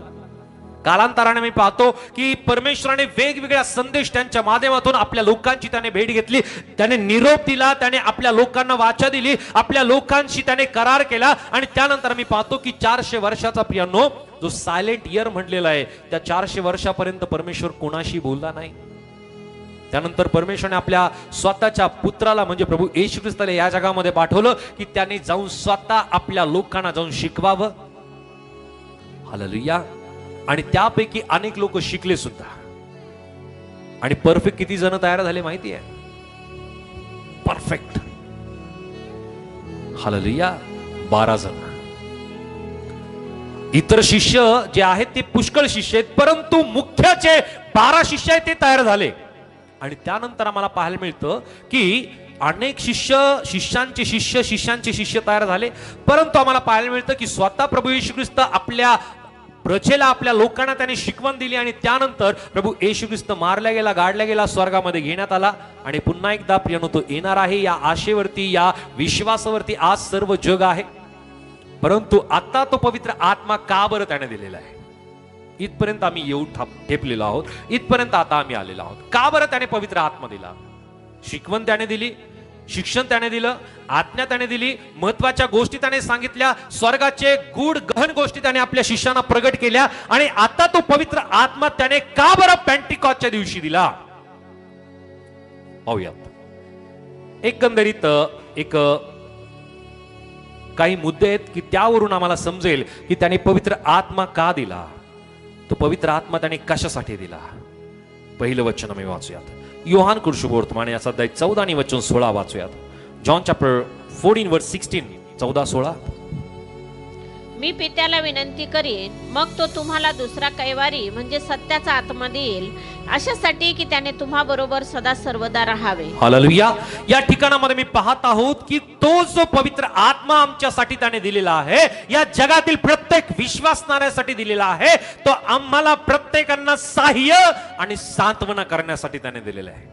कालांतराने मी पाहतो की परमेश्वराने वेगवेगळ्या संदेश त्यांच्या माध्यमातून आपल्या लोकांची त्याने भेट घेतली. त्याने निरोप दिला, त्याने आपल्या लोकांना वाचा दिली, आपल्या लोकांशी त्याने करार केला. आणि त्यानंतर मी पाहतो की 400 वर्षाचा प्रियानो जो सायलेंट इयर म्हटलेला आहे, त्या 400 वर्षापर्यंत परमेश्वर कोणाशी बोलला नाही. त्यानंतर परमेश्वराने आपल्या स्वतःच्या पुत्राला म्हणजे प्रभू येशू ख्रिस्ताला या जगामध्ये पाठवलं की त्याने जाऊन स्वतः आपल्या लोकांना जाऊन शिकवावं. हालेलुया. आणि त्यापैकी अनेक लोक शिकले सुद्धा. आणि परफेक्ट किती जण तयार झाले माहिती आहे? परफेक्ट, हालेलुया, 12 जण. इतर शिष्य जे आहेत ते पुष्कळ शिष्य आहेत, परंतु मुख्याचे 12 शिष्य आहेत ते तयार झाले. आणि त्यानंतर आम्हाला पाहायला मिळतं की अनेक शिष्यांचे शिष्य तयार झाले. परंतु आम्हाला पाहायला मिळतं की स्वतः प्रभू येशू ख्रिस्त आपल्या प्रजेला, आपल्या लोकांना त्याने शिकवण दिली. आणि त्यानंतर प्रभू येशू ख्रिस्त मारला गेला, गाडला गेला, स्वर्गामध्ये घेण्यात आला. आणि पुन्हा एकदा प्रियानो तो येणार आहे. या आशेवरती, या विश्वासावरती आज सर्व जग आहे. परंतु आता तो पवित्र आत्मा का बरं त्याने दिलेला आहे? इथपर्यंत आम्ही येऊन ठेपलेलो आहोत. इथपर्यंत आता आम्ही आलेलो आहोत. का बरं त्याने पवित्र आत्मा दिला? शिकवण त्याने दिली, शिक्षण त्याने दिलं, आज्ञा त्याने दिली, महत्वाच्या गोष्टी त्याने सांगितल्या, स्वर्गाचे गूढ गहन गोष्टी त्याने आपल्या शिष्यांना प्रगट केल्या. आणि आता तो पवित्र आत्मा त्याने का बरं पेंटिकॉस्टच्या दिवशी दिला? पाहूयात. एकंदरीत एक काही मुद्दे आहेत की त्यावरून आम्हाला समजेल की त्याने पवित्र आत्मा का दिला, तो पवित्र आत्मा त्याने कशासाठी दिला. पहिलं वचन आम्ही वाचूयात. योहान कुशुवर्तमान याचा अध्याय 14 आणि वचन 16 वाचूयात. जॉन चॅप्टर 14 वर्स 16, 14-16. मी पित्याला विनंती करीन, मग तो तुम्हाला दुसरा कैवारी म्हणजे सत्याचा आत्मा देईल, अशासाठी की त्याने तुम्हा बरोबर सदा सर्वदा राहावे. हालेलुया. या ठिकाणामध्ये मी पाहत आहोत की तो जो पवित्र आत्मा आमच्यासाठी त्याने दिलेला आहे, या जगातील प्रत्येक विश्वासणाऱ्यासाठी दिलेला आहे, तो आम्हाला प्रत्येकांना सहाय्य आणि सांत्वना करण्यासाठी त्याने दिलेला आहे.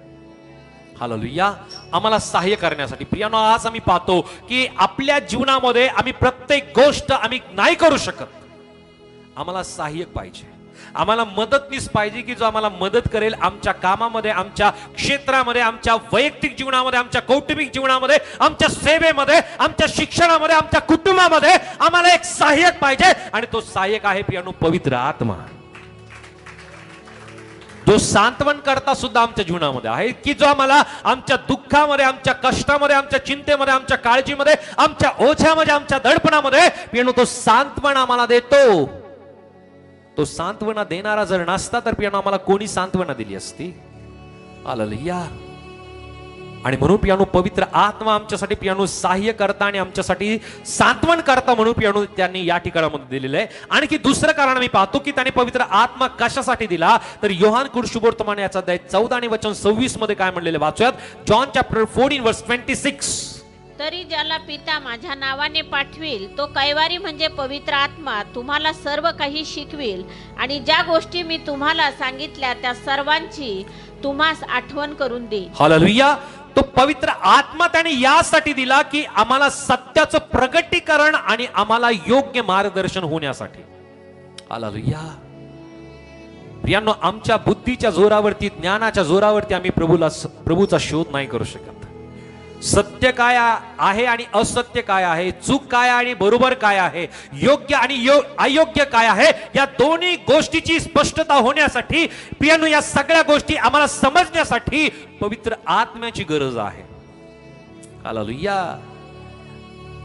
हालेलुया. आम्हाला सहाय्य करण्यासाठी. प्रियानो, आज आम्ही पाहतो की आपल्या जीवनामध्ये आम्ही प्रत्येक गोष्ट आम्ही नाही करू शकत. आम्हाला सहाय्यक पाहिजे, आम्हाला मदतनीस पाहिजे की जो आम्हाला मदत करेल आमच्या कामामध्ये, आमच्या क्षेत्रामध्ये, आमच्या वैयक्तिक जीवनामध्ये, आमच्या कौटुंबिक जीवनामध्ये, आमच्या सेवेमध्ये, आमच्या शिक्षणामध्ये, आमच्या कुटुंबामध्ये आम्हाला एक सहाय्यक पाहिजे. आणि तो सहाय्यक आहे प्रियानो पवित्र आत्मा, जो सांत्वन करता सुद्धा आमच्या जीवनामध्ये आहे, की जो आम्हाला आमच्या दुःखामध्ये, आमच्या कष्टामध्ये, आमच्या चिंतेमध्ये, आमच्या काळजीमध्ये, आमच्या ओझ्यामध्ये, आमच्या दडपणामध्ये पियानो तो सांत्वन आम्हाला देतो. तो सांत्वना देणारा जर नसता तर पियानो आम्हाला कोणी सांत्वना दिली असती? हालेलुया. आणि म्हणून पियानो पवित्र आत्मा आमच्यासाठी पियानो सहाय्य करता आणि आमच्यासाठी सांत्वन करता म्हणून पियानो त्यांनी या ठिकाणामध्ये दिलेलं आहे. आणखी दुसरं कारण मी पाहतो की त्याने पवित्र आत्मा कशासाठी दिला, तर योहान कुशुवर्तमान याचा अध्याय 14 आणि वचन 26 मध्ये काय म्हणलेले वाचूयात. जॉन चॅप्टर 14 वर्स 26. तरी ज्याला पिता माझ्या नावाने पाठविल, तो कैवारी म्हणजे पवित्र आत्मा तुम्हाला सर्व काही शिकविल आणि ज्या गोष्टी मी तुम्हाला सांगितल्या त्या सर्वांची तुम्हास आठवण करून देईल. हालेलुया. तो पवित्र आत्मा त्याने यासाठी दिला की आम्हाला सत्याचं प्रगटीकरण आणि आम्हाला योग्य मार्गदर्शन होण्यासाठी. हालेलुया. प्रियांनो, आमच्या बुद्धीच्या जोरावरती, ज्ञानाच्या जोरावरती आम्ही प्रभूचा शोध नाही करू शकत. सत्य काय आहे आणि असत्य काय आहे, चूक काय आणि बरोबर काय आहे, योग्य आणि अयोग्य काय आहे, या दोन्ही गोष्टीची स्पष्टता होण्यासाठी प्रियांनो या सगळ्या गोष्टी आम्हाला समजण्यासाठी पवित्र आत्म्याची गरज आहे. हालेलुया.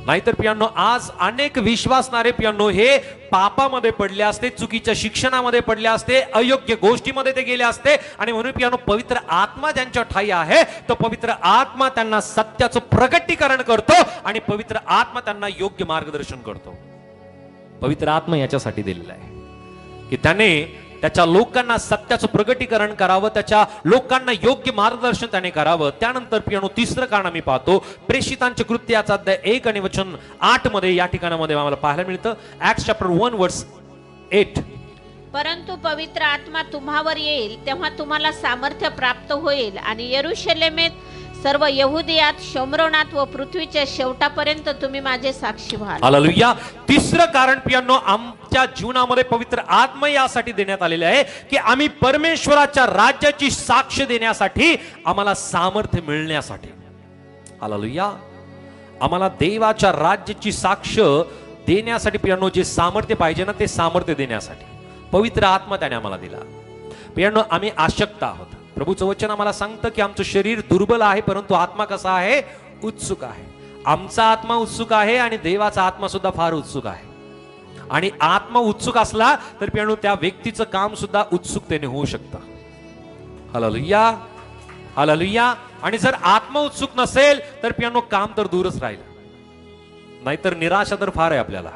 नाहीतर प्रियांनो आज अनेक विश्वासणारे प्रियांनो हे पापामध्ये पडले असते, चुकीच्या शिक्षणामध्ये पडले असते, अयोग्य गोष्टीमध्ये ते गेले असते. आणि म्हणून प्रियांनो पवित्र आत्मा ज्यांच्या ठाई आहे तो पवित्र आत्मा त्यांना सत्याचं प्रगटीकरण करतो आणि पवित्र आत्मा त्यांना योग्य मार्गदर्शन करतो. पवित्र आत्मा याच्यासाठी दिलेला आहे की त्याने त्याच्या लोकांना सत्याचं प्रगटीकरण करावं, त्याच्या लोकांना योग्य मार्गदर्शन त्याने करावं. त्यानंतर प्रियानो तिसरं कारण आम्ही पाहतो प्रेषितांचे कृत्य याचा अध्याय 1 आणि वचन 8 मध्ये या ठिकाणामध्ये आम्हाला पाहायला मिळतं. ऍक्ट्स चॅप्टर 1 वर्स 8. परंतु पवित्र आत्मा तुम्हावर येईल तेव्हा तुम्हाला सामर्थ्य प्राप्त होईल आणि यरूशलेमेत सर्व यहुदियात शोम्रोनात व पृथ्वीच्या शेवटापर्यंत तुम्ही माझे साक्षी व्हाल. हालेलुया. तिसरं कारण प्रियांनो आमच्या जीवनामध्ये पवित्र आत्मा यासाठी देण्यात आलेले आहे की आम्ही परमेश्वराच्या राज्याची साक्ष देण्यासाठी, आम्हाला सामर्थ्य मिळण्यासाठी. हालेलुया. आम्हाला देवाच्या राज्याची साक्ष देण्यासाठी प्रियांनो जे सामर्थ्य पाहिजे ना, ते सामर्थ्य देण्यासाठी पवित्र आत्मा त्याने आम्हाला दिला. प्रियांनो आम्ही आशक्त आहोत. प्रभूचं वचन आम्हाला सांगतं की आमचं शरीर दुर्बल आहे, परंतु आत्मा कसा आहे? उत्सुक आहे. आमचा आत्मा उत्सुक आहे आणि देवाचा आत्मा सुद्धा फार उत्सुक आहे. आणि आत्मा उत्सुक असला तर प्रियांनो त्या व्यक्तीचं काम सुद्धा उत्सुकतेने होऊ शकतं. Hallelujah, hallelujah. आणि जर आत्मा उत्सुक नसेल तर प्रियांनो काम तर दूरच राहील, नाहीतर निराशा तर फार आहे आपल्याला.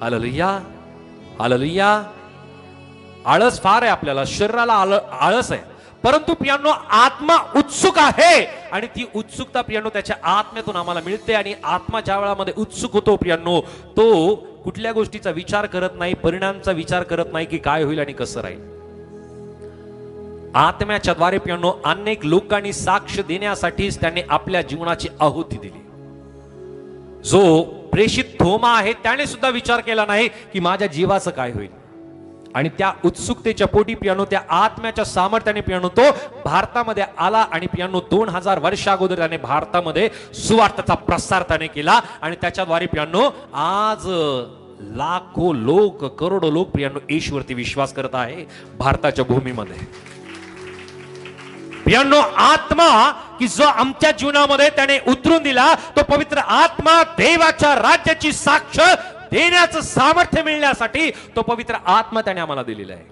Hallelujah, hallelujah. आळस फार आहे आपल्याला, शरीराला आळस आहे, परंतु प्रियांनो आत्मा उत्सुक आहे आणि ती उत्सुकता प्रियांनो त्याच्या आत्म्यातून आम्हाला मिळते. आणि आत्मा ज्या वेळामध्ये उत्सुक होतो प्रियांनो, तो कुठल्या गोष्टीचा विचार करत नाही, परिणामाचा विचार करत नाही की काय होईल आणि कसं राहील. आत्म्याच्या द्वारे प्रियांनो अनेक लोकांनी साक्ष देण्यासाठीच त्याने आपल्या जीवनाची आहुती दिली. जो प्रेषित थोमा आहे त्याने सुद्धा विचार केला नाही की माझ्या जीवाचं काय होईल, आणि त्या उत्सुकतेच्या पोटी प्रियांनो त्या आत्म्याच्या सामर्थ्याने प्रियांनो तो भारतामध्ये आला. आणि प्रियांनो 2000 वर्षा अगोदर त्याने भारतामध्ये सुवार्ताचा प्रसार त्याने केला आणि त्याच्याद्वारे प्रियांनो आज लाखो लोक, करोडो लोक प्रियांनो येशूवरती विश्वास करत आहे भारताच्या भूमीमध्ये. प्रियांनो आत्मा की जो आमच्या जीवनामध्ये त्याने उतरून दिला, तो पवित्र आत्मा देवाच्या राज्याची साक्ष देण्याचं सामर्थ्य मिळण्यासाठी तो पवित्र आत्मा त्याने आम्हाला दिलेला आहे.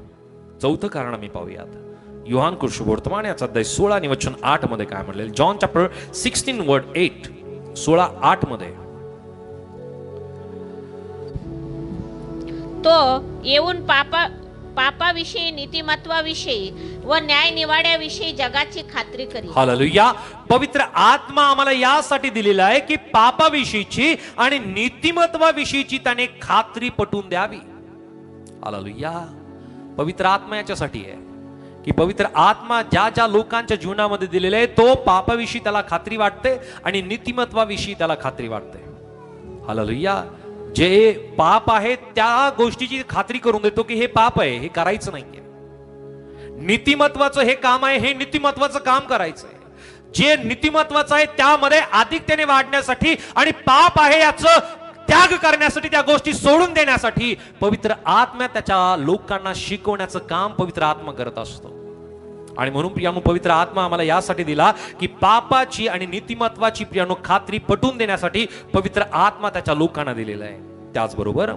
चौथं कारण आम्ही पाहूयात. योहान कृष्णवर्तमान याचा अध्याय 16 आणि वचन 8 मध्ये काय म्हणले. जॉन चॅप्टर 16 वर्ड 8, 16:8 मध्ये. तो येऊन पापाविषयी, नीतिमत्वाविषयी व न्याय निवाड्याविषयी जगाची खात्री करी. हालेलुया. पवित्र आत्मा आम्हाला यासाठी दिलेला आहे की पापाविषयीची आणि नीतिमत्वाविषयीची त्याने खात्री पटवून द्यावी. हालेलुया. पवित्र आत्मा याच्यासाठी आहे की पवित्र आत्मा ज्या ज्या लोकांच्या जीवनामध्ये दिलेला आहे, तो पापाविषयी त्याला खात्री वाटते आणि नीतिमत्वाविषयी त्याला खात्री वाटते. हालेलुया. जे पाप आहे त्या गोष्टीची खात्री करून देतो की हे पाप आहे, हे करायचं नाहीये. नीतिमत्वाचं हे काम आहे, हे नीतिमत्वाचं काम करायचं आहे. जे नीतिमत्वाचं आहे त्यामध्ये अधिकतेने वाढण्यासाठी आणि पाप आहे याचं त्याग करण्यासाठी, त्या गोष्टी सोडून देण्यासाठी पवित्र आत्मा त्याच्या लोकांना शिकवण्याचं काम पवित्र आत्मा करत असतो. आणि म्हणून प्रियानो पवित्र आत्मा आम्हाला यासाठी दिला की पापाची आणि नीतिमत्वाची प्रियानो खात्री पटवून देण्यासाठी पवित्र आत्मा त्याच्या लोकांना दिलेला आहे. त्याचबरोबर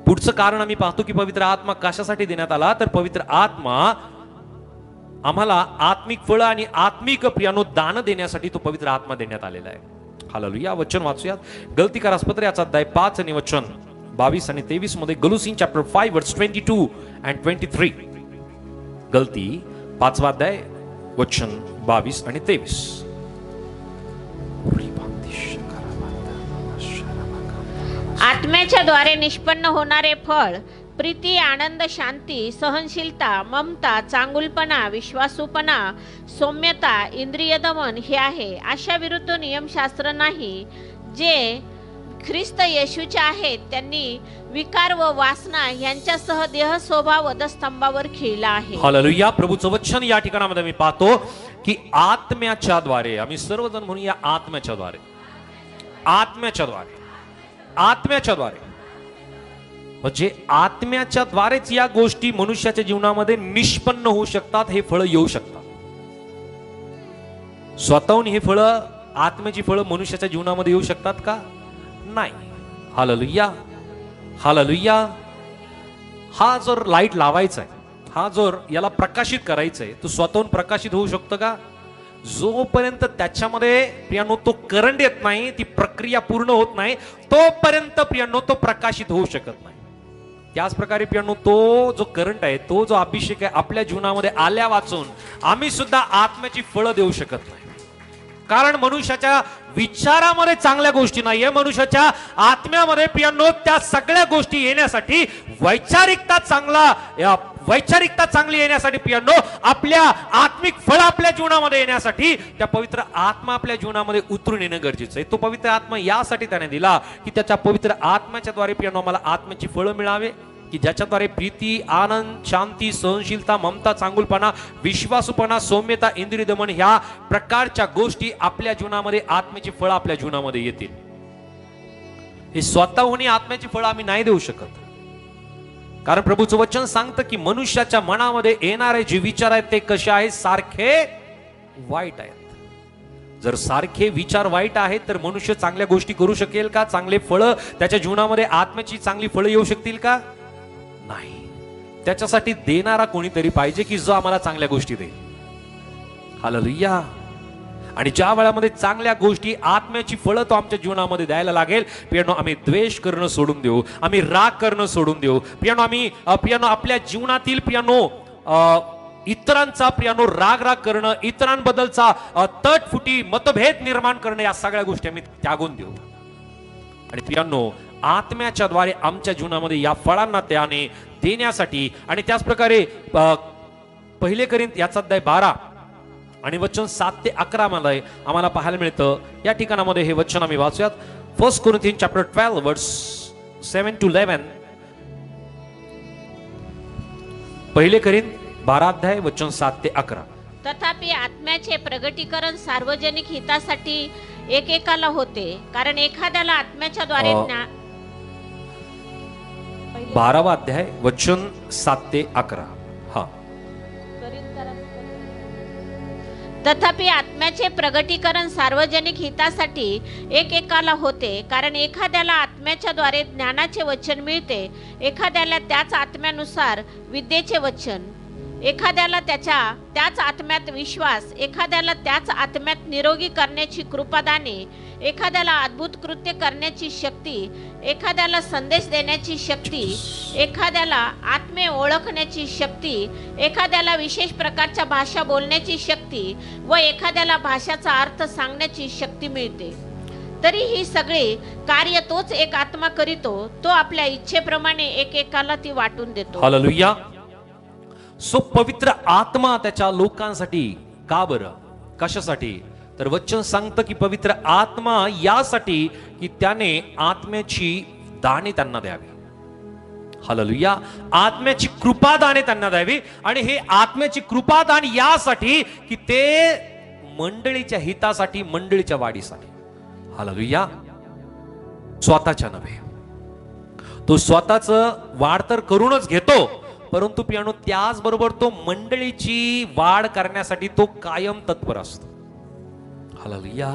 पुढचं कारण आम्ही पाहतो की पवित्र आत्मा कशासाठी देण्यात आला, तर पवित्र आत्मा आम्हाला आत्मिक फळ आणि आत्मिक प्रियानो दान देण्यासाठी तो पवित्र आत्मा देण्यात आलेला आहे. हालेलुया. वचन वाचूयात. गलतीकारास पत्र याचा अध्याय 5 आणि वचन 22 आणि 23 मध्ये. गलुसीन चॅप्टर 5 वर्स 22 and 23. गलती 5वा अध्याय वचन 22 आणि 23. आत्म्याच्या द्वारे निष्पन्न होणारे फळ प्रीती, आनंद, शांती, सहनशीलता, ममता, चांगुलपणा, विश्वासूपणा, सौम्यता, इंद्रिय दमन हे आहे. अशा विरुद्ध नियमशास्त्र नाही. जे ख्रिस्त येशूचे आहेत त्यांनी विकार व वासना यांच्यासह देह स्वभाव वधस्तंभावर खिळला आहे. हालेलुया. प्रभूचं वचन या ठिकाणामध्ये मी पाहतो की आत्म्याच्या द्वारे, आम्ही सर्वजण म्हणूया आत्म्याच्या द्वारे, आत्म्याच्या द्वारे, आत्म्याच्या द्वारे, म्हणजे आत्म्याच्या द्वारेच या गोष्टी मनुष्याच्या जीवनामध्ये निष्पन्न होऊ शकतात. हे फळं येऊ शकतात. स्वतःहून हे फळं, आत्म्याची फळं मनुष्याच्या जीवनामध्ये येऊ शकतात का? नाही. Hallelujah, hallelujah. हा जर लाईट लावायचा आहे, हा जर याला प्रकाशित करायचा आहे, तो स्वतःहून प्रकाशित होऊ शकतो का? जोपर्यंत त्याच्यामध्ये प्रियानो तो करंट येत नाही, ती प्रक्रिया पूर्ण होत नाही, तोपर्यंत प्रियानो तो प्रकाशित होऊ शकत नाही. त्याच प्रकारे पियानो तो जो करंट आहे, तो जो अभिषेक आहे, आपल्या जीवनामध्ये आल्या वाचून आम्ही सुद्धा आत्म्याची फळं देऊ शकत नाही. कारण मनुष्याच्या विचारामध्ये चांगल्या गोष्टी नाहीये, मनुष्याच्या आत्म्यामध्ये पियानो त्या सगळ्या गोष्टी येण्यासाठी वैचारिकता चांगली येण्यासाठी पियानो आपल्या आत्मिक फळ आपल्या जीवनामध्ये येण्यासाठी त्या पवित्र आत्मा आपल्या जीवनामध्ये उतरून येणं गरजेचं आहे. तो पवित्र आत्मा यासाठी त्याने दिला की त्याच्या पवित्र आत्म्याच्या द्वारे पियानो आम्हाला आत्म्याची फळं मिळावे, की ज्याच्याद्वारे प्रीती, आनंद, शांती, सहनशीलता, ममता, चांगुलपणा, विश्वासूपणा, सौम्यता, इंद्रिय दमन ह्या प्रकारच्या गोष्टी आपल्या जीवनामध्ये आत्म्याची फळं आपल्या जीवनामध्ये येतील. हे स्वतःहून आत्म्याची फळं आम्ही नाही देऊ शकत. कारण प्रभूचं वचन सांगतं की मनुष्याच्या मनामध्ये येणारे जे विचार आहेत ते कसे आहेत, सारखे वाईट आहेत. जर सारखे विचार वाईट आहेत तर मनुष्य चांगल्या गोष्टी करू शकेल का? चांगले फळं त्याच्या जीवनामध्ये आत्म्याची चांगली फळं येऊ शकतील का? नाही. त्याच्यासाठी देणारा कोणीतरी पाहिजे की जो आम्हाला चांगल्या गोष्टी देईल. हालेलुया. आणि ज्या वेळामध्ये चांगल्या गोष्टी, आत्म्याची फळं तो आमच्या जीवनामध्ये द्यायला लागेल, पियानो आम्ही द्वेष करणं सोडून देऊ, आम्ही राग करणं सोडून देऊ. पियानो आपल्या जीवनातील इतरांचा राग करणं, इतरांबद्दलचा तटफुटी, मतभेद निर्माण करणं, या सगळ्या गोष्टी आम्ही त्यागून देऊ. आणि पियानो आत्म्याच्या द्वारे आमच्या जीवनामध्ये या फळांना त्याने देण्यासाठी, आणि त्याच प्रकारे पहिले करिंथ याचा अध्याय 12 आणि वचन 7 ते 11 आम्हाला पाहायला मिळतं. या ठिकाणामध्ये हे वचन आम्ही वाचूयात. 1 Corinthians chapter 12 verse 7 to 11. पहिले करिंथ 12 अध्याय वचन 7 ते 11. तथापि आत्म्याचे प्रगटीकरण सार्वजनिक हितासाठी एकेकाला होते, कारण एखाद्याला आत्म्याच्या द्वारे 12वा अध्याय वचन 7 ते 11. हा. तथापि आत्म्याचे प्रगटीकरण सार्वजनिक हितासाठी एकेकाला होते, कारण एखाद्याला आत्म्याच्या द्वारे ज्ञानाचे वचन मिळते, एखाद्याला त्याच आत्म्यानुसार विद्येचे वचन, एखाद्याला त्याच आत्म्यात विश्वास, एखाद्याला त्याच आत्म्यात निरोगी करण्याची कृपादाने, एखाद्याला अद्भुत कृत्य करण्याची शक्ती, एखाद्याला संदेश देण्याची शक्ती, एखाद्याला आत्मे ओळखण्याची शक्ती, एखाद्याला विशेष प्रकारच्या भाषा बोलण्याची शक्ती व एखाद्याला भाषाचा अर्थ सांगण्याची शक्ती मिळते. तरी ही सगळी कार्य तोच एक आत्मा करीतो, तो आपल्या इच्छेप्रमाणे एकेकाला ती वाटून देतो. हालेलुया. सो पवित्र आत्मा त्याच्या लोकांसाठी का बरं, कशासाठी? तर वचन सांगतं की पवित्र आत्मा यासाठी की त्याने आत्म्याची दाने त्यांना द्यावी. हालेलुया. आत्म्याची कृपादाने त्यांना द्यावी, आणि हे आत्म्याची कृपादान यासाठी की ते मंडळीच्या हितासाठी, मंडळीच्या वाढीसाठी. हालेलुया. स्वतःच्या नव्हे. तो स्वतःच वाढ तर करूनच घेतो, परंतु पियानो त्याचबरोबर तो मंडळीची वाढ करण्यासाठी तो कायम तत्पर असतो. हालेलुया.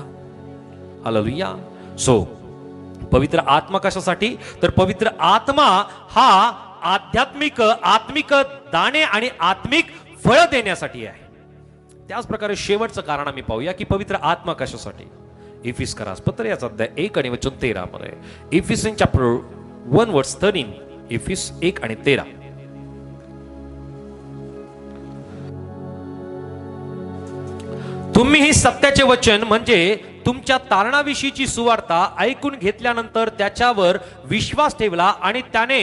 हालेलुया. सो पवित्र आत्मा कशासाठी? तर पवित्र आत्मा हा आत्मिक दाणे आणि आत्मिक फळ देण्यासाठी आहे. त्याच प्रकारे शेवटचं कारण आम्ही पाहूया की पवित्र आत्मा कशासाठी. इफिसकरास पत्र याचा अध्याय 1 आणि वचन 13 मध्ये, इफिसियन चॅप्टर 1 वर्स 13, इफिस 1 आणि 13. तुम्ही ही सत्याचे वचन म्हणजे तुमच्या तारणाविषयीची सुवार्ता ऐकून घेतल्यानंतर त्याच्यावर विश्वास ठेवला, आणि त्याने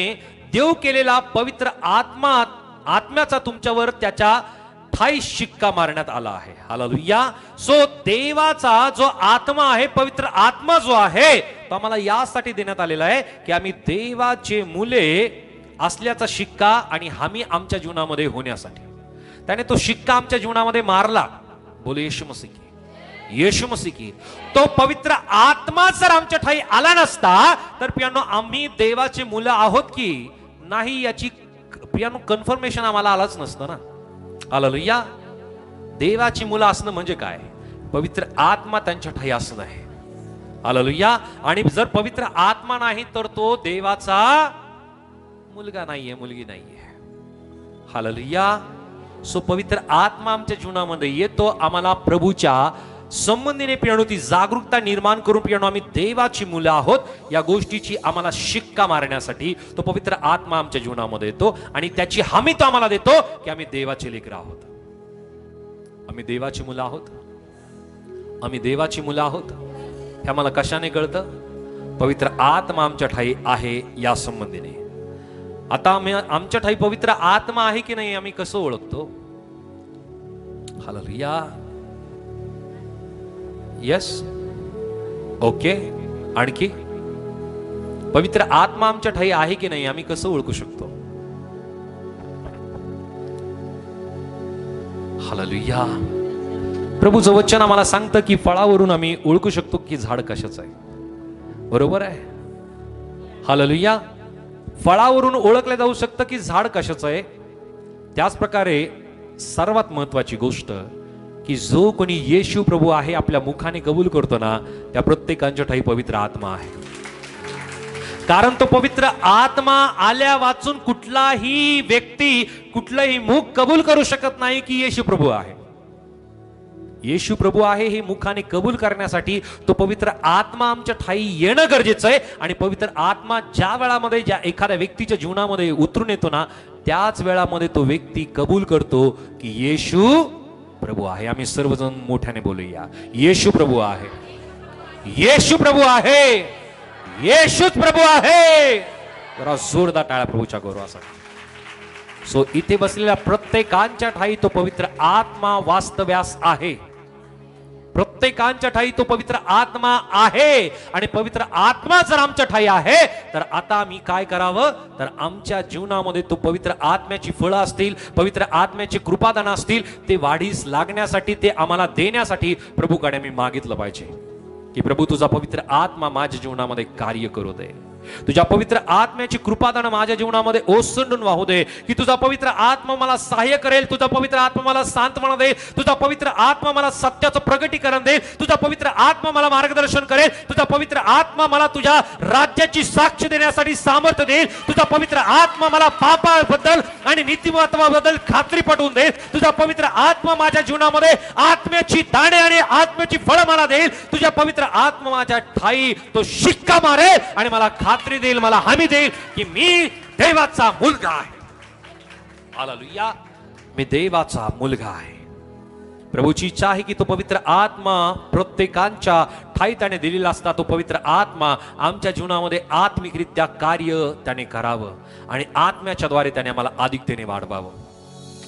देव केलेला पवित्र आत्म्याचा तुमच्यावर त्याच्या ठाई शिक्का मारण्यात आला आहे. हालेलुया. सो देवाचा जो आत्मा आहे, पवित्र आत्मा जो आहे, तो आम्हाला यासाठी देण्यात आलेला आहे की आम्ही देवाचे मुले असल्याचा शिक्का आणि हामी आमच्या जीवनामध्ये होण्यासाठी. त्याने तो शिक्का आमच्या जीवनामध्ये मारला. बोले येशू मसीह की, येशू मसीह की. तो पवित्र आत्मा जर आमच्या ठाई आला नसता तर पियानो आम्ही देवाचे मुलं आहोत की नाही याची पियानो कन्फर्मेशन आम्हाला आलाच नसतं ना. हालेलुया. देवाची मुलं असणं म्हणजे काय? पवित्र आत्मा त्यांच्या ठाई असणं आहे. हालेलुया. आणि जर पवित्र आत्मा नाही तर तो देवाचा मुलगा नाहीये, मुलगी नाहीये. हालेलुया. सो पवित्र आत्मा आमच्या जीवनामध्ये येतो, आम्हाला प्रभूच्या संबंधीने पियानो ती जागरूकता निर्माण करून पियानो आम्ही देवाची मुलं आहोत या गोष्टीची आम्हाला शिक्का मारण्यासाठी तो पवित्र आत्मा आमच्या जीवनामध्ये येतो आणि त्याची हमी तो आम्हाला देतो की आम्ही देवाचे लेकरं आहोत, आम्ही देवाची मुलं आहोत, आम्ही देवाची मुलं आहोत. हे आम्हाला कशाने कळतं? पवित्र आत्मा आमच्या ठाई आहे या संबंधीने. आता आम्ही आमच्या ठाई पवित्र आत्मा आहे की नाही आम्ही कसं ओळखतो? हालेलुया. Yes, okay. आणखी पवित्र आत्मा आमच्या ठाई आहे की नाही आम्ही कसं ओळखू शकतो? हालेलुया. प्रभूचं वचन आम्हाला सांगतं की फळावरून आम्ही ओळखू शकतो की झाड कशाचं आहे. बरोबर आहे. हालेलुया. फळावरून ओळखलं जाऊ शकतं की झाड कशाचं आहे. त्याच प्रकारे सर्वात महत्वाची गोष्ट की जो कोणी येशू प्रभू आहे आपल्या मुखाने कबूल करतो ना त्या प्रत्येकांच्या ठाई पवित्र आत्मा आहे. कारण तो पवित्र आत्मा आल्या वाचून कुठलाही व्यक्ती कुठलंही मुख कबूल करू शकत नाही की येशू प्रभू आहे. येशू प्रभू आहे हे मुखाने कबूल करण्यासाठी तो पवित्र आत्मा आमच्या ठाई येणं गरजेचं आहे. आणि पवित्र आत्मा ज्या वेळामध्ये ज्या एखाद्या व्यक्तीच्या जीवनामध्ये उतरून येतो ना त्याच वेळामध्ये तो व्यक्ती कबूल करतो की येशू प्रभू आहे. आम्ही सर्वजण मोठ्याने बोलूया, येशू प्रभू आहे, येशू प्रभू आहे, येशूच प्रभू आहे. जरा जोरदार टाळ्या प्रभूच्या गौरवासाठी. सो इथे बसलेल्या प्रत्येकांच्या ठाई तो पवित्र आत्मा वास्तव्यास आहे. प्रत्येकांच्या ठाई तो पवित्र आत्मा आहे. आणि पवित्र आत्मा जर आमच्या ठाई आहे तर आता आम्ही काय करावं? तर आमच्या जीवनामध्ये तो पवित्र आत्म्याची फळं असतील, पवित्र आत्म्याची कृपादान असतील, ते वाढीस लागण्यासाठी ते आम्हाला देण्यासाठी प्रभूकडे मी मागितलं पाहिजे की प्रभू तुझा पवित्र आत्मा माझ्या जीवनामध्ये कार्य करू दे. तुझ्या पवित्र आत्म्याची कृपादान माझ्या जीवनामध्ये ओसंडून वाहू दे. की तुझा पवित्र आत्मा मला सहाय्य करेल, तुझा पवित्र आत्मा मला सांत्वना देईल, तुझा पवित्र आत्मा मला सत्याचं प्रगटीकरण देईल, तुझा पवित्र आत्मा मला मार्गदर्शन करेल, तुझा पवित्र आत्मा मला तुझ्या राज्याची साक्ष देण्यासाठी सामर्थ्य देईल, तुझा पवित्र आत्मा मला पापाबद्दल आणि नीतिमत्वाबद्दल खात्री पटवून देईल, तुझा पवित्र आत्मा माझ्या जीवनामध्ये आत्म्याची दाणे आणि आत्म्याची फळं मला देईल, तुझा पवित्र आत्मा माझ्या ठाई तो शिक्का मारेल आणि मला खात्री देईल, मला हमी देईल की मी देवाचा मुलगा आहे. हालेलुया. मी देवाचा मुलगा आहे. प्रभूची इच्छा आहे की तो पवित्र आत्मा प्रत्येकांच्या ठाई त्याने दिलेला असता तो पवित्र आत्मा आमच्या जीवनामध्ये आत्मिकरित्या कार्य त्याने करावं आणि आत्म्याच्या द्वारे त्याने आम्हाला अधिकतेने वाढवावं.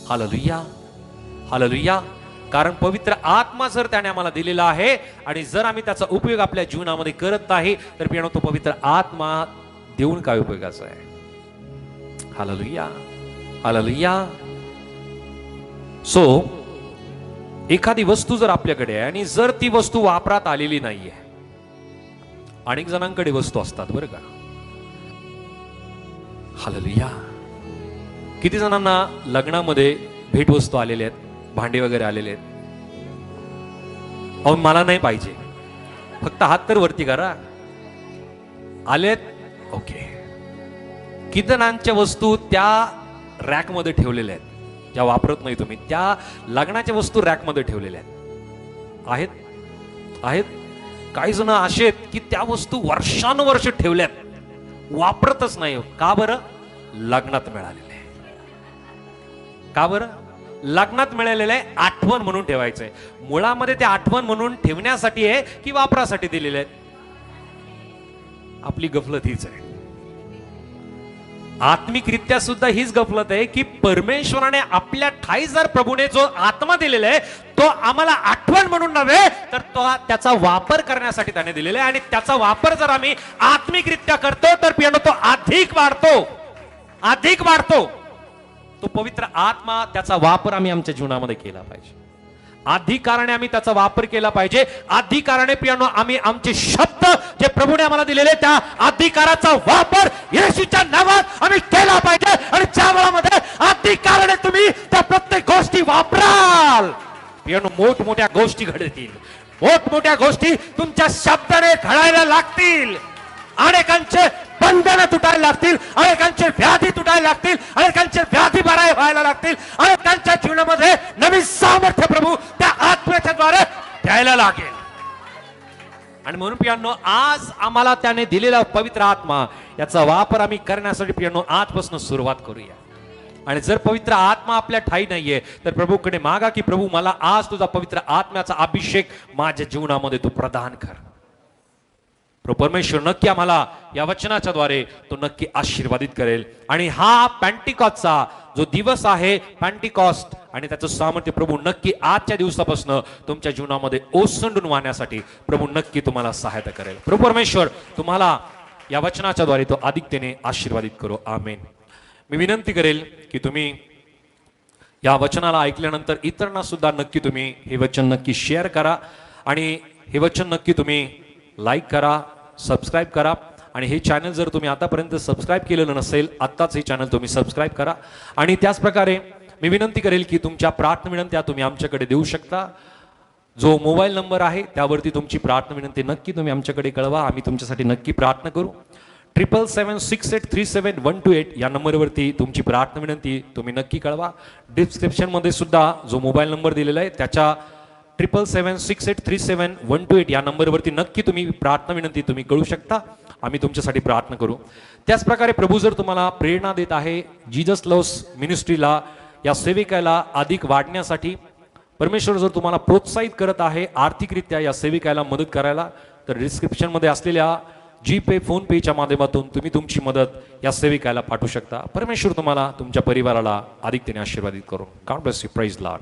हालेलुया. हालेलुया. कारण पवित्र आत्मा जर त्याने आम्हाला दिलेला आहे आणि जर आम्ही त्याचा उपयोग आपल्या जीवनामध्ये करत नाही तर पियानो तो पवित्र आत्मा देऊन काय उपयोगाचा आहे? हालेलुया. हालेलुया. सो एखादी वस्तू जर आपल्याकडे आहे आणि जर ती वस्तू वापरात आलेली नाहीये, अनेक जणांकडे वस्तू असतात बरं का. हालेलुया. किती जणांना लग्नामध्ये भेटवस्तू आलेल्या आहेत, भांडे वगैरे आलेले आहेत? अहो मला नाही पाहिजे, फक्त हात तर वरती करा. आलेत? ओके. किती जणांच्या वस्तू त्या रॅक मध्ये ठेवलेल्या आहेत ज्या वापरत नाही तुम्ही, त्या लग्नाच्या वस्तू रॅक मध्ये ठेवलेल्या आहेत? आहेत. काही जण असे आहेत की त्या वस्तू वर्षानुवर्ष ठेवल्यात, वापरतच नाही. का बरं? लग्नात मिळालेले. का बरं? लग्नात मिळालेलं आहे, आठवण म्हणून ठेवायचंय. मुळामध्ये ते आठवण म्हणून ठेवण्यासाठी आहे की वापरासाठी दिलेले आहेत? आपली गफलत हीच आहे. आत्मिकरित्या सुद्धा हीच गफलत आहे की परमेश्वराने आपल्या ठाई जर प्रभूने जो आत्मा दिलेला आहे तो आम्हाला आठवण म्हणून नव्हे तर तो त्याचा वापर करण्यासाठी त्याने दिलेला आहे. आणि त्याचा वापर जर आम्ही आत्मिकरित्या करतो तर पियानो तो अधिक वाढतो, अधिक वाढतो. तो पवित्र आत्मा त्याचा वापर आम्ही आमच्या जीवनामध्ये केला पाहिजे. अधिकाराने आम्ही त्याचा वापर केला पाहिजे. अधिकाराने पियानो आम्ही आमचे शब्द जे प्रभूने आम्हाला दिलेले त्या अधिकाराचा वापर येशूच्या नावात आम्ही केला पाहिजे. आणि ज्या वेळामध्ये अधिकाराने तुम्ही त्या प्रत्येक गोष्टी वापराल पियानो मोठमोठ्या गोष्टी घडतील, मोठमोठ्या गोष्टी तुमच्या शब्दाने घडायला लागतील. अनेकांचे बंधनं तुटायला लागतील, अनेकांचे व्याधी तुटायला लागतील, अनेकांचे व्याधी व्हायला लागतील, अनेकांच्या जीवनामध्ये नवीन सामर्थ्य प्रभू त्या आत्म्याच्या द्वारे द्यायला लागेल. आणि म्हणून प्रियांनो, आज आम्हाला त्याने दिलेला पवित्र आत्मा याचा वापर आम्ही करण्यासाठी प्रियांनो आजपासून सुरुवात करूया. आणि जर पवित्र आत्मा आपल्या ठाई नाहीये तर प्रभूकडे मागा की प्रभू मला आज तुझा पवित्र आत्म्याचा अभिषेक माझ्या जीवनामध्ये तू प्रदान कर. परमेश्वर नक्की आम्हाला या वचनाच्या द्वारे तो नक्की आशीर्वादित करेल. आणि हा पेंटिकॉस्टचा जो दिवस आहे, पेंटिकॉस्ट आणि त्याचं सामर्थ्य प्रभू नक्की आजच्या दिवसापासून तुमच्या जीवनामध्ये ओसंडून वाहण्यासाठी प्रभू नक्की तुम्हाला सहायता करेल. प्रभू परमेश्वर तुम्हाला या वचनाच्या द्वारे तो अधिकतेने आशीर्वादित करो. आमेन. मी विनंती करेल की तुम्ही या वचनाला ऐकल्यानंतर इतरांना सुद्धा नक्की तुम्ही हे वचन नक्की शेअर करा आणि हे वचन नक्की तुम्ही लाईक करा, सबस्क्राईब करा. आणि हे चॅनल जर तुम्ही आतापर्यंत सबस्क्राईब केलेलं नसेल, आत्ताच हे चॅनल तुम्ही सबस्क्राईब करा. आणि त्याच प्रकारे मी विनंती करेल की तुमच्या प्रार्थना विनंत्या तुम्ही आमच्याकडे देऊ शकता. जो मोबाईल नंबर आहे त्यावरती तुमची प्रार्थना विनंती नक्की तुम्ही आमच्याकडे कळवा. आम्ही तुमच्यासाठी नक्की प्रार्थना करू. 7776837128 या नंबरवरती तुमची प्रार्थना विनंती तुम्ही नक्की कळवा. डिस्क्रिप्शनमध्ये सुद्धा जो मोबाईल नंबर दिलेला आहे त्याच्या 7776837128 या नंबरवरती नक्की तुम्ही प्रार्थना विनंती तुम्ही कळू शकता. आम्ही तुमच्यासाठी प्रार्थना करू. त्याच प्रकारे प्रभू जर तुम्हाला प्रेरणा देत आहे जीजस लव्स मिनिस्ट्रीला, या सेविकाला अधिक वाढण्यासाठी, परमेश्वर जर तुम्हाला प्रोत्साहित करत आहे आर्थिकरित्या या सेविकाला मदत करायला, तर डिस्क्रिप्शनमध्ये असलेल्या जीपे, फोन पेच्या माध्यमातून तुम्ही तुमची मदत या सेविकाला पाठवू शकता. परमेश्वर तुम्हाला तुमच्या परिवाराला अधिकतेने आशीर्वादित करू. God bless you. Praise Lord.